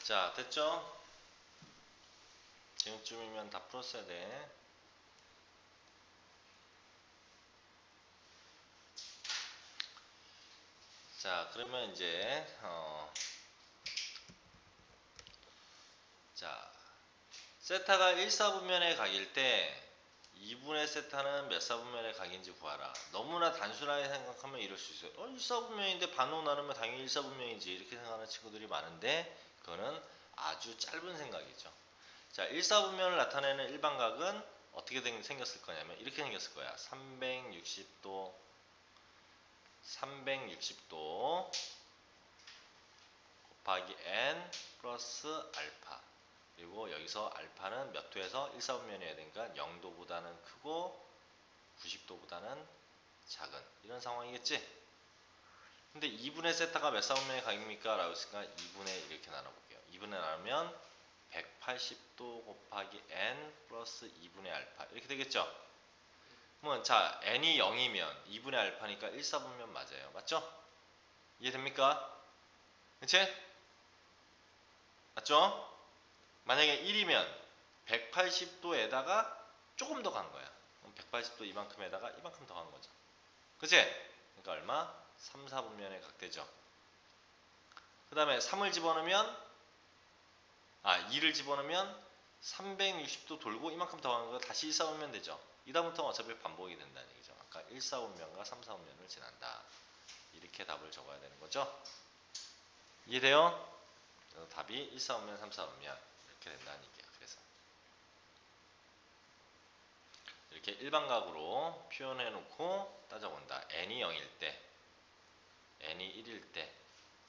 Speaker 1: 자, 됐죠? 지금쯤이면 다 풀었어야 돼. 자, 그러면 이제 자, 세타가 1사분면의 각일 때 2분의 세타는 몇 사분면의 각인지 구하라. 너무나 단순하게 생각하면 이럴 수 있어요. 1사분면인데 반으로 나누면 당연히 1사분면이지 이렇게 생각하는 친구들이 많은데 그거는 아주 짧은 생각이죠. 자, 1사분면을 나타내는 일반각은 어떻게 생겼을 거냐면 이렇게 생겼을 거야. 360도 360도 곱하기 n 플러스 알파. 그리고 여기서 알파는 몇 도에서 1사분면이어야 되니까 0도보다는 크고 90도보다는 작은 이런 상황이겠지. 근데 2분의 세타가 몇 사분면의 각입니까? 라고 했으니까 2분의 이렇게 나눠볼게요. 2분의 나누면 180도 곱하기 n 플러스 2분의 알파 이렇게 되겠죠. 그러면 자 n이 0이면 2분의 알파니까 1사분면 맞아요. 맞죠? 이해됩니까? 그치? 맞죠? 만약에 1이면 180도에다가 조금 더 간 거야. 그럼 180도 이만큼에다가 이만큼 더 간 거죠. 그치? 그러니까 얼마? 3, 4분면의 각되죠. 그 다음에 3을 집어넣으면 2를 집어넣으면 360도 돌고 이만큼 더 가는 거 다시 1, 4분면 되죠. 이 다음부터는 어차피 반복이 된다는 얘기죠. 아까 1, 4분면과 3, 4분면을 지난다. 이렇게 답을 적어야 되는 거죠. 이해돼요? 그래서 답이 1, 4분면, 3, 4분면 이렇게 된다는 얘기야. 그래서 이렇게 일반각으로 표현해 놓고 따져본다. n이 0일 때, n이 1일 때,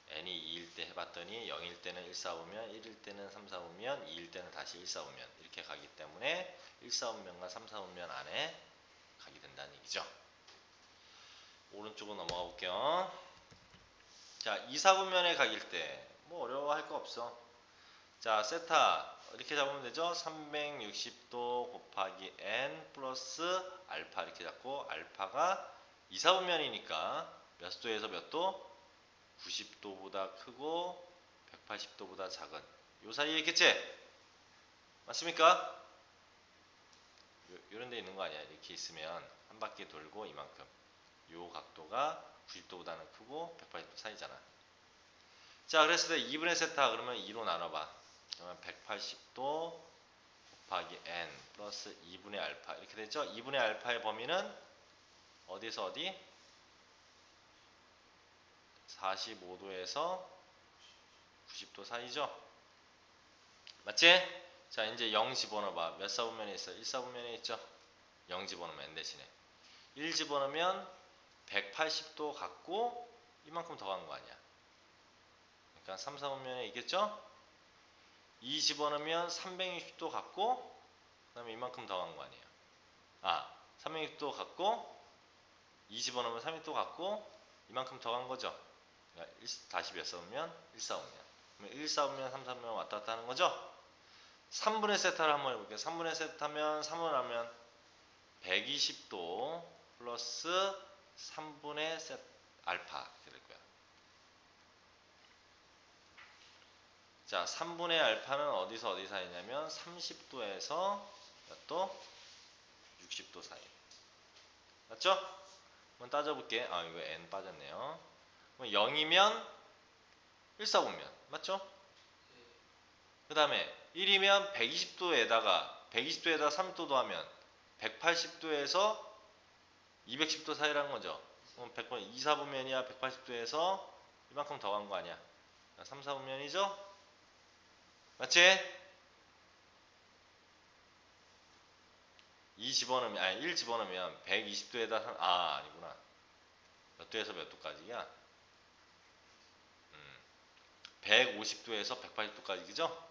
Speaker 1: n이 2일 때 해봤더니 0일 때는 1, 4분면, 1일 때는 3, 4분면, 2일 때는 다시 1, 4분면 이렇게 가기 때문에 1, 4분면과 3, 4분면 안에 가게 된다는 얘기죠. 오른쪽으로 넘어가 볼게요. 자, 2, 4분면에 각일 때 뭐 어려워할 거 없어. 자, 세타 이렇게 잡으면 되죠. 360도 곱하기 n 플러스 알파 이렇게 잡고 알파가 2, 4분면이니까 몇 도에서 몇 도? 90도보다 크고 180도보다 작은 요 사이에 있겠지? 맞습니까? 요런 데 있는 거 아니야. 이렇게 있으면 한 바퀴 돌고 이만큼 요 각도가 90도보다는 크고 180도 사이잖아. 자, 그랬을 때 2분의 세타 그러면 2로 나눠봐. 그러면 180도 곱하기 n 플러스 2분의 알파 이렇게 되죠. 2분의 알파의 범위는 어디에서 어디? 45도에서 90도 사이죠. 맞지? 자, 이제 0 집어넣어봐. 몇 사분면에 있어? 1사분면에 있죠. 0 집어넣으면 n 대신에 1 집어넣으면 180도 같고 이만큼 더 간 거 아니야. 그러니까 3, 4분면에 있겠죠? 2 집어넣으면 360도 같고 그 다음에 이만큼 더 간 거 아니에요. 360도 같고 2 집어넣으면 360도 같고 이만큼 더 간 거죠. 그러니까 다시 몇 사분면? 1, 4분면. 그러면 1, 4분면, 3, 4분면 왔다 갔다 하는 거죠. 3분의 세타를 한번 해볼게요. 3분의 세타면 3을 하면 120도 플러스 3분의 세 알파 이렇게 될 거야. 자, 3분의 알파는 어디서 어디 사이냐면 30도에서 몇 도? 60도 사이. 맞죠? 한번 따져볼게. 이거 n 빠졌네요. 0이면 1사분면. 맞죠? 그 다음에 1이면 120도에다가 30도 더하면 180도에서 210도 사이라는 거죠. 그럼 2, 4분면이야 180도에서 이만큼 더 간 거 아니야. 3, 4분면이죠? 맞지? 2 집어넣으면, 1 집어넣으면 120도에다, 아니구나. 몇 도에서 몇 도까지야? 150도에서 180도까지, 그죠?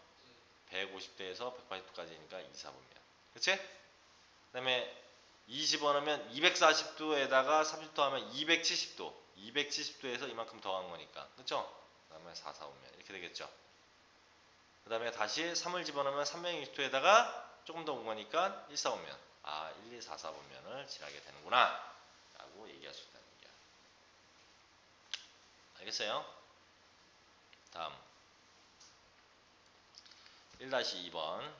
Speaker 1: 150도에서 180도까지니까 2, 4분면. 그치? 그 다음에 2 집어넣으면 240도에다가 30도 하면 270도. 270도에서 이만큼 더 간 거니까. 그쵸? 그 다음에 4, 4분면. 이렇게 되겠죠? 그 다음에 다시 3을 집어넣으면 360도에다가 조금 더 온 거니까 1, 4분면. 1, 2, 4, 4분면을 지나게 되는구나. 라고 얘기할 수 있다는 얘기야. 알겠어요? 다음. 1-2번.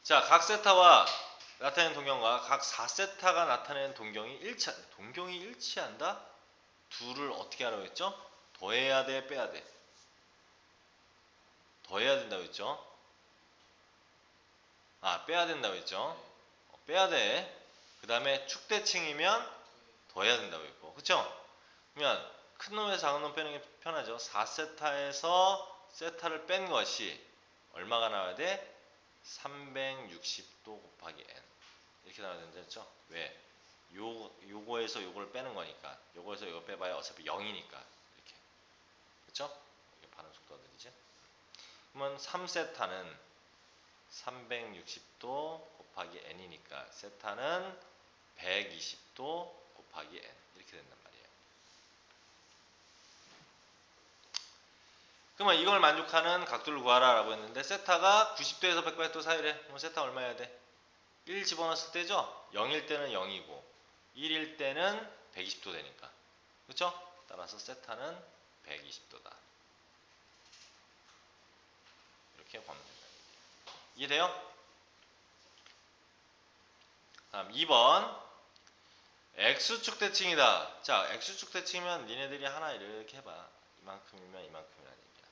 Speaker 1: 자, 각 세타와 나타내는 동경과 각 4세타가 나타내는 동경이 일치한다? 둘을 어떻게 하라고 했죠? 더해야 돼, 빼야 돼? 더해야 된다고 했죠? 아, 빼야 된다고 했죠? 빼야 돼. 그 다음에 축대칭이면 더해야 된다고 했고, 그쵸? 그러면 큰 놈에서 작은 놈 빼는 게 편하죠. 4세타에서 세타를 뺀 것이 얼마가 나와야 돼? 360도 곱하기 n 이렇게 나와야 된다 했죠? 왜? 요거에서 요거를 빼는 거니까. 요거에서 요거 빼봐야 어차피 0이니까 이렇게. 그쵸? 이게 반응 속도가 느리지? 그러면 3세타는 360도 곱하기 n이니까 세타는 120도 곱하기 n 이렇게 된단 말이에요. 그러면 이걸 만족하는 각도를 구하라 라고 했는데 세타가 90도에서 180도 사이래. 그럼 세타 얼마 해야 돼? 1 집어넣었을 때죠? 0일 때는 0이고 1일 때는 120도 되니까. 그쵸? 따라서 세타는 120도다. 이렇게 보면 된다. 이해돼요? 다음 2번. X축 대칭이다. 자, X축 대칭이면 니네들이 하나 이렇게 해봐. 이만큼이면 이만큼이라는 얘기야.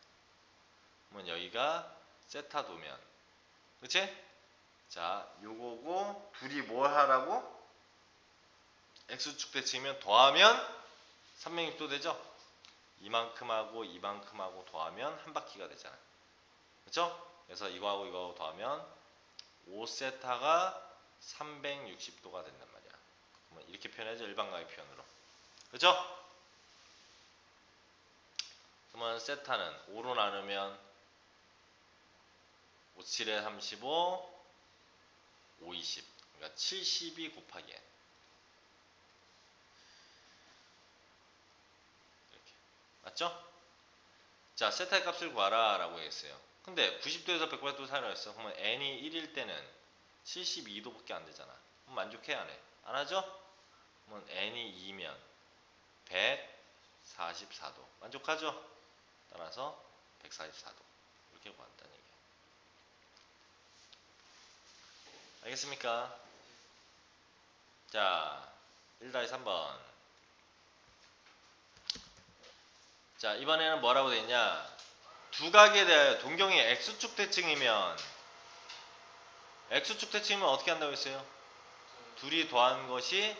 Speaker 1: 그러면 여기가 세타도면. 그치? 자, 요거고 둘이 뭘 하라고? X축 대칭이면 더하면 360도 되죠? 이만큼하고 이만큼하고 더하면 한 바퀴가 되잖아. 그쵸? 그래서 이거하고 이거하고 더하면 5세타가 360도가 된단 말이야. 그러면 이렇게 표현하죠. 일반각의 표현으로. 그쵸? 그러면 세타는 5로 나누면 5, 7에 35, 5, 20. 그러니까 72 곱하기 n. 이렇게. 맞죠? 자, 세타의 값을 구하라 라고 했어요. 근데 90도에서 180도 사이로 했어. 그러면 n이 1일 때는 72도밖에 안 되잖아. 그럼 만족해 안 해? 안 하죠? 그러면 n이 2면 144도. 만족하죠? 따라서 144도. 이렇게 구한다는 얘기야. 알겠습니까? 자, 1-3번. 자, 이번에는 뭐라고 되어 있냐? 두각에 대하여 동경이 X축 대칭이면 X축 대칭이면 어떻게 한다고 했어요? 둘이 더한 것이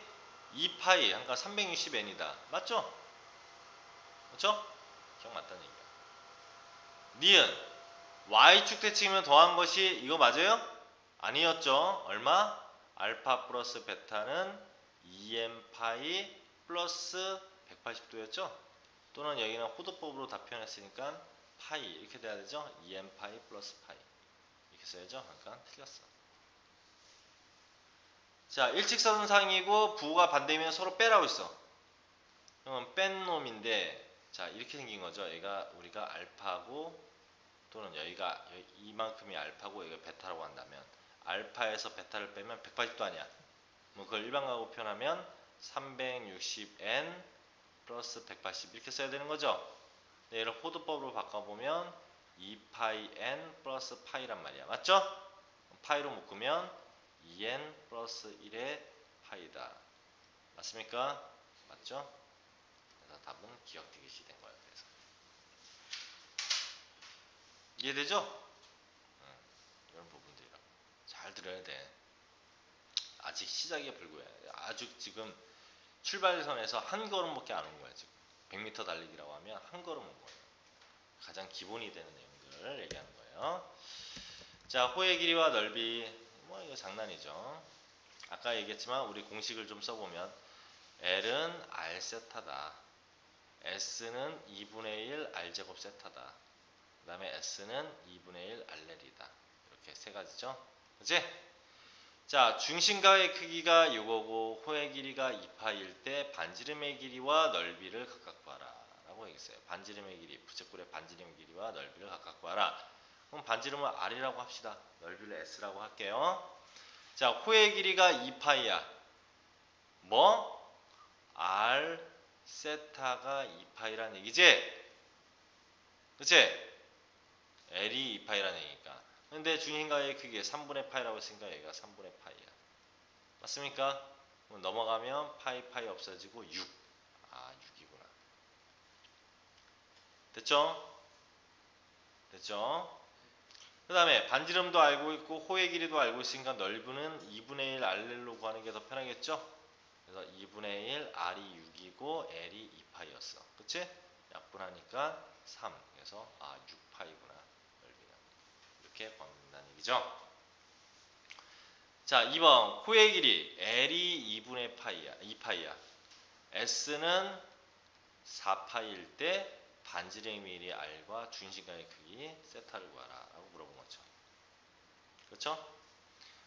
Speaker 1: 2파이, 그러니까 360n이다. 맞죠? 그렇죠? 기억 맞다는 얘기야. 니은 Y축 대칭이면 더한 것이 이거 맞아요? 아니었죠. 얼마? 알파 플러스 베타는 2n파이 플러스 180도였죠? 또는 여기는 호도법으로 다 표현했으니까 파이 이렇게 돼야 되죠? 2n파이 플러스 파이 이렇게 써야죠? 그러니까 틀렸어. 자, 일직선상이고 부호가 반대면 서로 빼라고 있어. 그러면 뺀 놈인데 자 이렇게 생긴 거죠. 얘가 우리가 알파고 또는 여기가 이만큼이 알파고 여기가 베타라고 한다면 알파에서 베타를 빼면 180도 아니야. 뭐 그걸 일반각으로 표현하면 360n 플러스 180 이렇게 써야 되는 거죠. 얘를 호도법으로 바꿔보면 2파이n 플러스 파이란 말이야. 맞죠? 파이로 묶으면 2n 플러스 1의 파이다. 맞습니까? 맞죠? 그래서 답은 기억되기시 된 거예요. 그래서 이해되죠? 이런 부분들이라고 잘 들어야 돼. 아직 시작에 불구해. 아주 지금 출발선에서 한 걸음밖에 안 온 거야. 지금 100m 달리기라고 하면 한 걸음 온 거예요. 가장 기본이 되는 내용들을 얘기하는 거예요. 자, 호의 길이와 넓이 뭐 이거 장난이죠. 아까 얘기했지만 우리 공식을 좀 써보면 L은 R 세타다. S는 2분의 1 R제곱 세타다. 그 다음에 S는 2분의 1 R렐이다. 이렇게 세 가지죠. 그치? 자, 중심각의 크기가 이거고 호의 길이가 2파일 때 반지름의 길이와 넓이를 각각 구하라 라고 얘기했어요. 반지름의 길이, 부채꼴의 반지름 길이와 넓이를 각각 구하라. 그럼 반지름은 R이라고 합시다. 넓이를 S라고 할게요. 자, 호의 길이가 2파이야. 뭐? R 세타가 2파이란 얘기지? 그치? L이 2파이라는 얘기니까. 근데 중심각의 크기가 3분의 파이라고 했으니까 얘가 3분의 파이야. 맞습니까? 그럼 넘어가면 파이 없어지고 6. 아, 6이구나. 됐죠? 됐죠? 그 다음에 반지름도 알고 있고 호의 길이도 알고 있으니까 넓이는 2분의 1 R로 구하는 게 더 편하겠죠? 그래서 2분의 1 R이 6이고 L이 2파이였어. 그치? 약분하니까 3. 그래서 6파이구나. 넓이는. 이렇게 구한다는 얘기죠. 자, 2번 호의 길이 L이 2분의 파이야. 2파이야. S는 4파일 때 반지름의 길이 R과 중심각의 크기 세타를 구하라 라고 물어본 거죠. 그렇죠?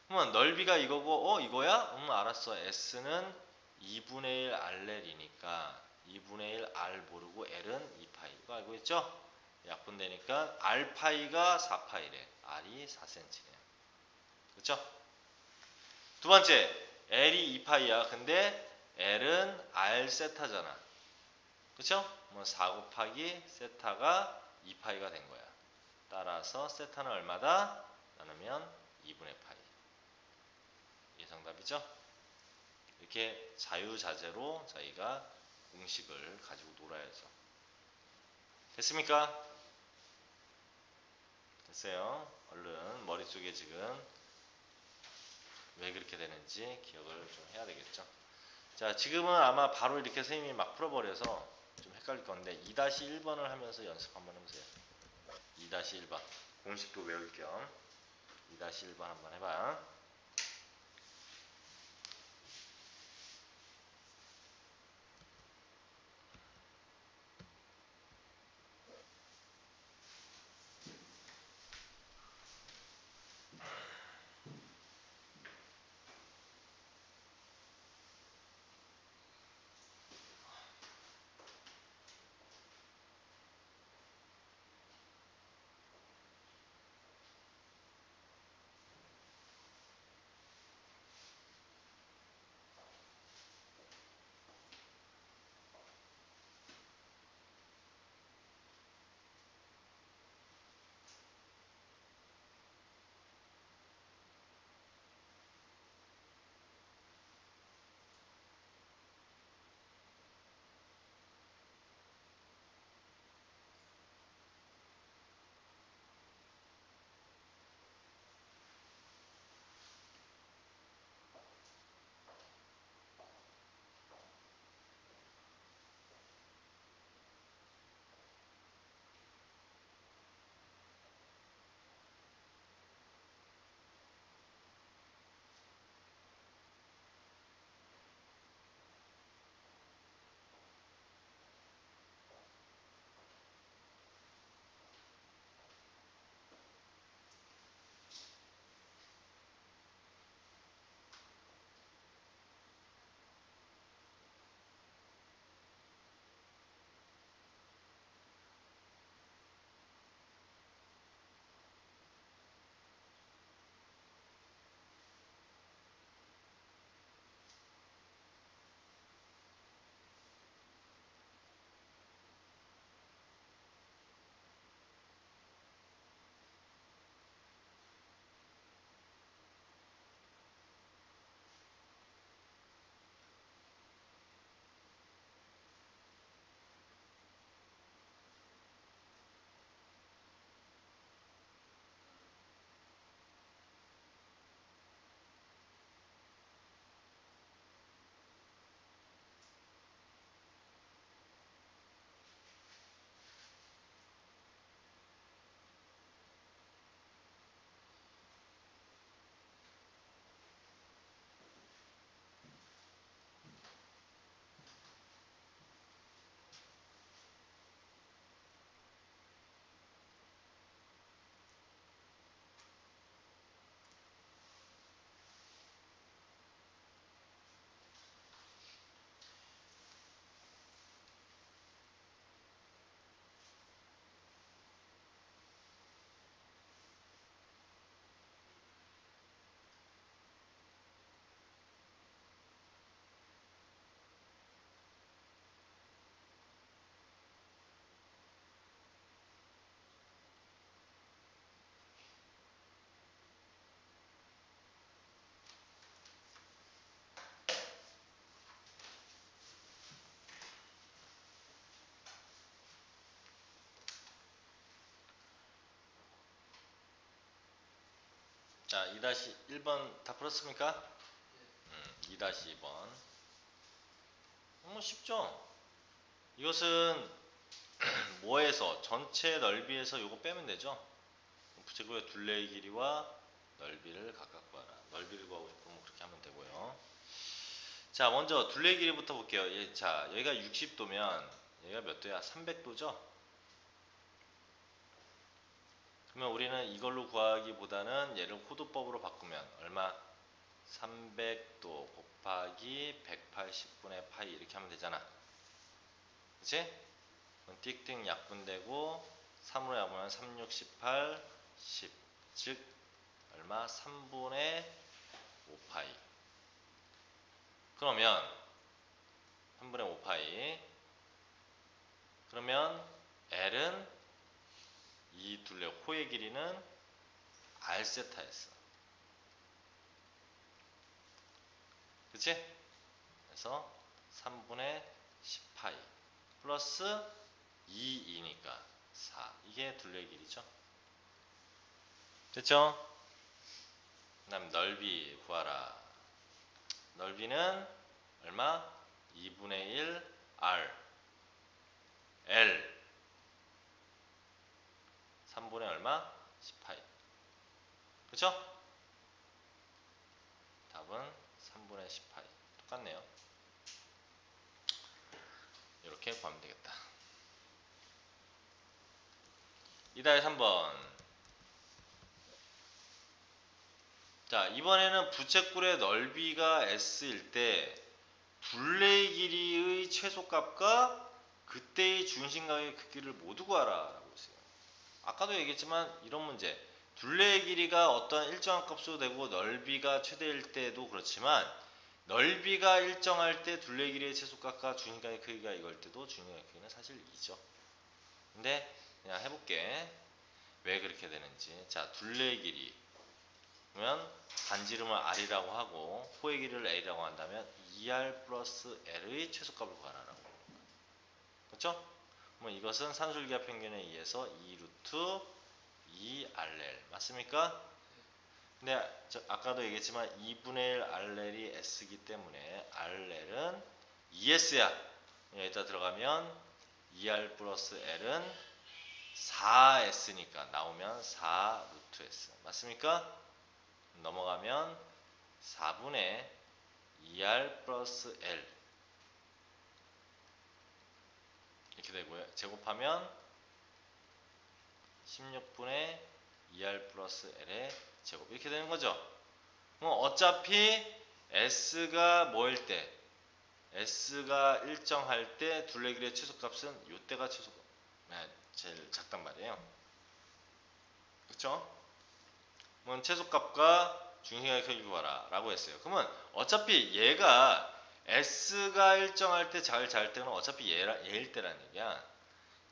Speaker 1: 그러면 넓이가 이거고 이거야? 알았어. S는 2분의 1 RL이니까 2분의 1 R 모르고 L은 2파이. 이거 알고 있죠? 약분되니까 R파이가 4파이래. R이 4cm네. 그렇죠? 두 번째, L이 2파이야. 근데 L은 R 세타잖아. 그쵸? 4 곱하기 세타가 2파이가 된 거야. 따라서 세타는 얼마다? 나누면 2분의 파이. 이게 정답이죠? 이렇게 자유자재로 저희가 공식을 가지고 놀아야죠. 됐습니까? 됐어요. 얼른 머릿속에 지금 왜 그렇게 되는지 기억을 좀 해야 되겠죠. 자, 지금은 아마 바로 이렇게 선생님이 막 풀어버려서 좀 헷갈릴 건데 2-1번을 하면서 연습 한번 해보세요. 2-1번 공식도 외울 겸 2-1번 한번 해봐. 자, 2-1번 다 풀었습니까? 2-2번. 쉽죠? 이것은 뭐에서? 전체 넓이에서 요거 빼면 되죠? 부채꼴의 둘레의 길이와 넓이를 각각 구하라. 넓이를 구하고 싶으면 그렇게 하면 되고요. 자, 먼저 둘레의 길이부터 볼게요. 자, 여기가 60도면 여기가 몇 도야? 300도죠? 그러면 우리는 이걸로 구하기보다는 얘를 호도법으로 바꾸면 얼마? 300도 곱하기 180분의 파이 이렇게 하면 되잖아. 그치? 띡띡 약분되고 3으로 약분하면 3, 6, 18, 10. 즉 얼마? 3분의 5파이. 그러면 3분의 5파이. 그러면 L은 이 둘레 호의 길이는 R세타였어. 그치? 그래서 3분의 10파이 플러스 2이니까 4. 이게 둘레 길이죠. 됐죠? 그 다음 넓이 구하라. 넓이는 얼마? 2분의 1 R L 3분의 얼마? 10파이. 그쵸? 답은 3분의 10파이. 똑같네요. 이렇게 구하면 되겠다. 2-3번. 자, 이번에는 부채꼴의 넓이가 S일 때 둘레의 길이의 최소값과 그때의 중심각의 크기를 모두 구하라 라고 했어요. 아까도 얘기했지만 이런 문제, 둘레의 길이가 어떤 일정한 값으로 되고 넓이가 최대일 때도 그렇지만 넓이가 일정할 때 둘레의 길이의 최소값과 중심각의 크기가 이걸 때도 중심각의 크기는 사실 2죠. 근데 그냥 해볼게. 왜 그렇게 되는지. 자, 둘레의 길이 그러면 반지름을 R이라고 하고 호의 길이를 A라고 한다면 2R 플러스 L의 최소값을 구하라라고. 그렇죠? 그럼 이것은 산술기하 평균에 의해서 2루트 2RL 맞습니까? 근데 아까도 얘기했지만 2분의 1 RL이 S이기 때문에 RL은 2S야. 여기다 들어가면 2R 플러스 L은 4S니까 나오면 4루트 S 맞습니까? 넘어가면 4분의 2R 플러스 L 이렇게 되고요. 제곱하면 16분의 2R 플러스 L의 제곱 이렇게 되는 거죠. 그럼 어차피 S가 뭐일 때? S가 일정할 때 둘레 길이의 최소값은 이때가 최소값 제일 작단 말이에요. 그렇죠? 그러면 최소값과 중심각의 크기 구하라 라고 했어요. 그러면 어차피 얘가 S가 일정할 때 잘 때는 어차피 얘일 때란 얘기야.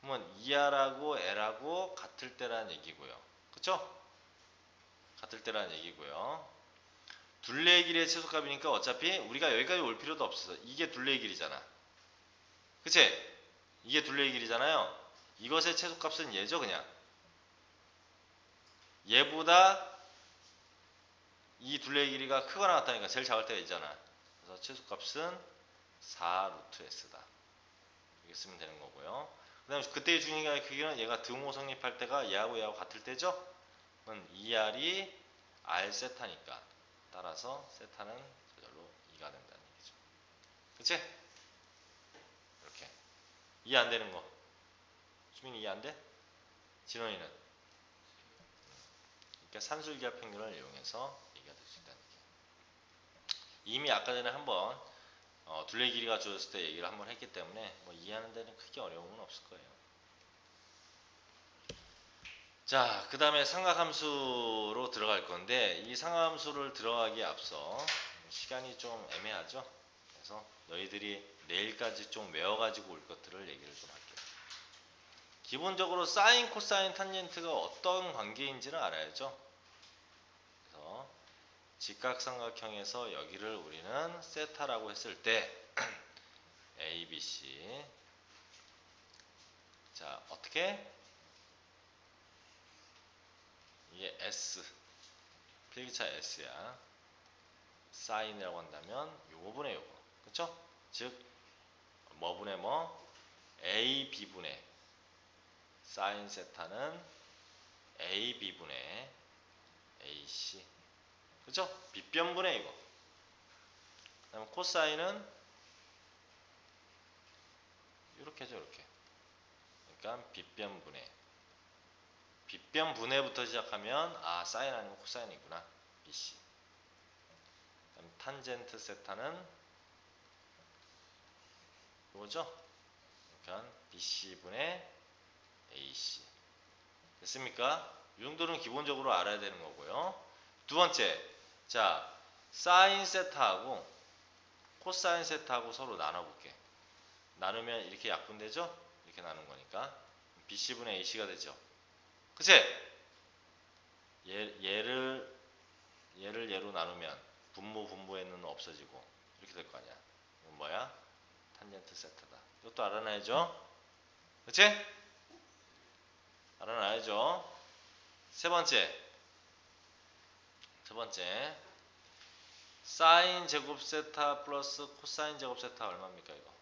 Speaker 1: 그러면 2R하고 L하고 같을 때란 얘기고요. 그쵸? 같을 때란 얘기고요. 둘레의 길이의 최소값이니까 어차피 우리가 여기까지 올 필요도 없어. 이게 둘레의 길이잖아. 그치? 이게 둘레의 길이잖아요. 이것의 최소값은 얘죠 그냥. 얘보다 이 둘레의 길이가 크거나 같다니까 제일 작을 때가 있잖아. 그래서 최소값은 4루트 S다. 이렇게 쓰면 되는 거고요. 그 다음에 그때의 중심각의 크기는 얘가 등호 성립할 때가 얘하고 같을 때죠? 그럼 2R이 R 세타니까 따라서 세타는 저절로 2가 된다는 얘기죠. 그치? 이렇게. 이해 안 되는 거. 수민이 이해 안 돼? 진원이는? 그러니까 산술기하 평균을 이용해서 얘기가 될 수 있다는 얘기예요. 이미 아까 전에 한번 둘레 길이가 주어졌을 때 얘기를 한번 했기 때문에 뭐 이해하는 데는 크게 어려움은 없을 거예요. 자, 그 다음에 삼각함수로 들어갈 건데 이 삼각함수를 들어가기에 앞서 시간이 좀 애매하죠. 그래서 너희들이 내일까지 좀 외워가지고 올 것들을 얘기를 좀 할게요. 기본적으로 사인, 코사인, 탄젠트가 어떤 관계인지는 알아야죠. 그래서 직각삼각형에서 여기를 우리는 세타라고 했을 때 A, B, C 자, 어떻게? 이게 S 필기차 S야. 사인이라고 한다면 요거분의 요거. 그쵸? 즉 뭐분의 뭐? A, B분의 사인 세타는 A, B분의 AC. 그쵸? 빗변분의 이거. 그 다음에 코사인은 이렇게죠, 이렇게. 그러니까 빗변분해부터 시작하면 사인 아니면 코사인이구나. BC. 그다음 탄젠트 세타는 이거죠. 그러니까 BC분의 AC. 됐습니까? 이 정도는 기본적으로 알아야 되는 거고요. 두 번째, 자 사인 세타하고 코사인 세타하고 서로 나눠볼게. 나누면 이렇게 약분되죠? 이렇게 나눈 거니까 BC분의 AC가 되죠. 그치? 얘를 얘로 나누면 분모에는 없어지고 이렇게 될 거 아니야. 이건 뭐야? 탄젠트 세타다. 이것도 알아놔야죠. 그치? 알아놔야죠. 세 번째 사인 제곱 세타 플러스 코사인 제곱 세타 얼마입니까 이거?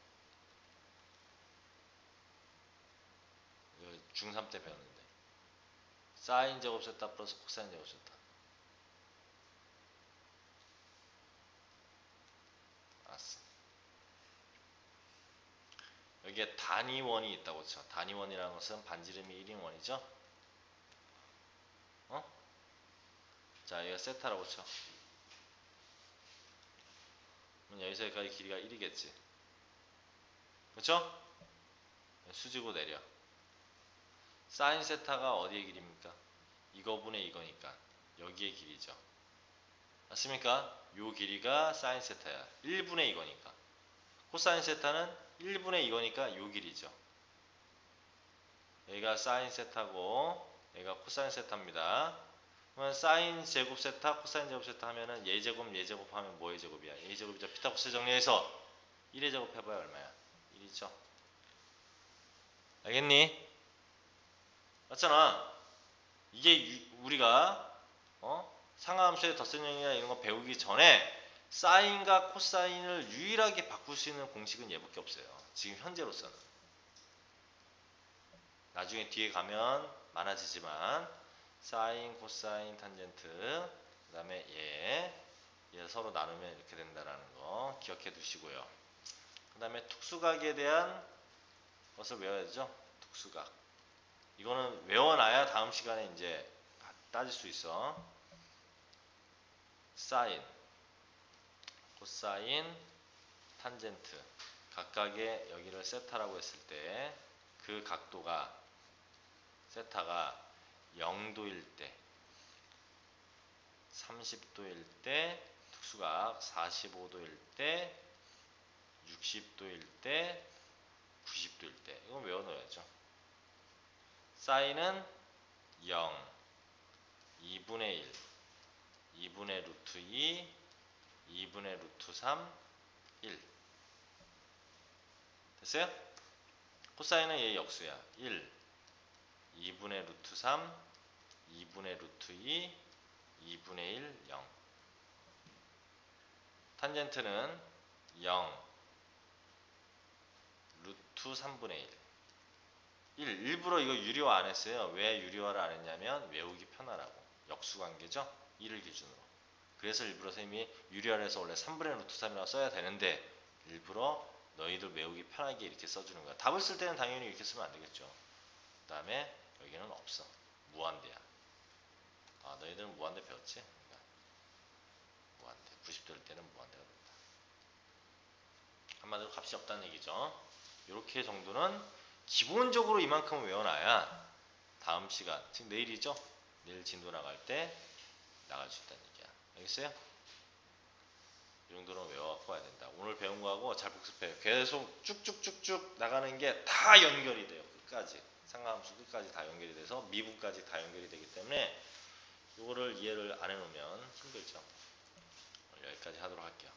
Speaker 1: 이거 중3 때 배웠는데 사인 제곱 세타 플러스 코사인 제곱 세타. 알았어. 여기에 단위원이 있다고 쳐. 단위원이라는 것은 반지름이 1인원이죠. 어? 자, 이거 세타라고 쳐. 그럼 여기서 여기까지 길이가 1이겠지. 그쵸? 수직으로 내려. 사인 세타가 어디의 길입니까? 이거분의 이거니까 여기의 길이죠. 맞습니까? 요 길이가 사인 세타야. 1분의 이거니까. 코사인 세타는 1분의 이거니까 요 길이죠. 여기가 사인 세타고 여기가 코사인 세타입니다. 그러면 사인 제곱 세타, 코사인 제곱 세타 하면은 예제곱 하면 뭐의 제곱이야? A의 제곱이죠. 피타고스 정리해서 1의 제곱 해봐야 얼마야? 1이죠. 알겠니? 맞잖아. 이게 우리가 상하함수의 덧셈형이나 이런 거 배우기 전에 사인과 코사인을 유일하게 바꿀 수 있는 공식은 얘밖에 없어요. 지금 현재로서는. 나중에 뒤에 가면 많아지지만 사인, 코사인, 탄젠트 그 다음에 얘 서로 나누면 이렇게 된다라는 거 기억해 두시고요. 그 다음에 특수각에 대한 것을 외워야죠. 특수각. 이거는 외워놔야 다음 시간에 이제 따질 수 있어. 사인, 코사인, 탄젠트 각각의 여기를 세타라고 했을 때 그 각도가 세타가 0도일 때 30도일 때 특수각 45도일 때 60도일 때 90도일 때 이건 외워놓아야죠. 사인은 0 2분의 1 2분의 루트 2 2분의 루트 3 1 됐어요? 코사인은 얘 역수야. 1 2분의 루트 3 2분의 루트 2 2분의 1 0 탄젠트는 0 루트 3분의 1 일부러 이거 유리화 안 했어요. 왜 유리화를 안 했냐면 외우기 편하라고. 역수관계죠. 1을 기준으로. 그래서 일부러 선생님이 유리화를 해서 원래 3분의 루트 3이라고 써야 되는데 일부러 너희들 외우기 편하게 이렇게 써주는 거야. 답을 쓸 때는 당연히 이렇게 쓰면 안 되겠죠. 그 다음에 여기는 없어. 무한대야. 너희들은 무한대 배웠지? 그러니까 무한대. 90도일 때는 무한대가 된다. 한마디로 값이 없다는 얘기죠. 이렇게 정도는 기본적으로 이만큼 외워놔야 다음 시간, 지금 내일이죠? 내일 진도 나갈 때 나갈 수 있다는 얘기야. 알겠어요? 이 정도는 외워갖고 와야 된다. 오늘 배운 거하고 잘 복습해요. 계속 쭉쭉쭉쭉 나가는 게 다 연결이 돼요. 끝까지. 상하함수 끝까지 다 연결이 돼서 미분까지 다 연결이 되기 때문에 이거를 이해를 안 해놓으면 힘들죠. 여기까지 하도록 할게요.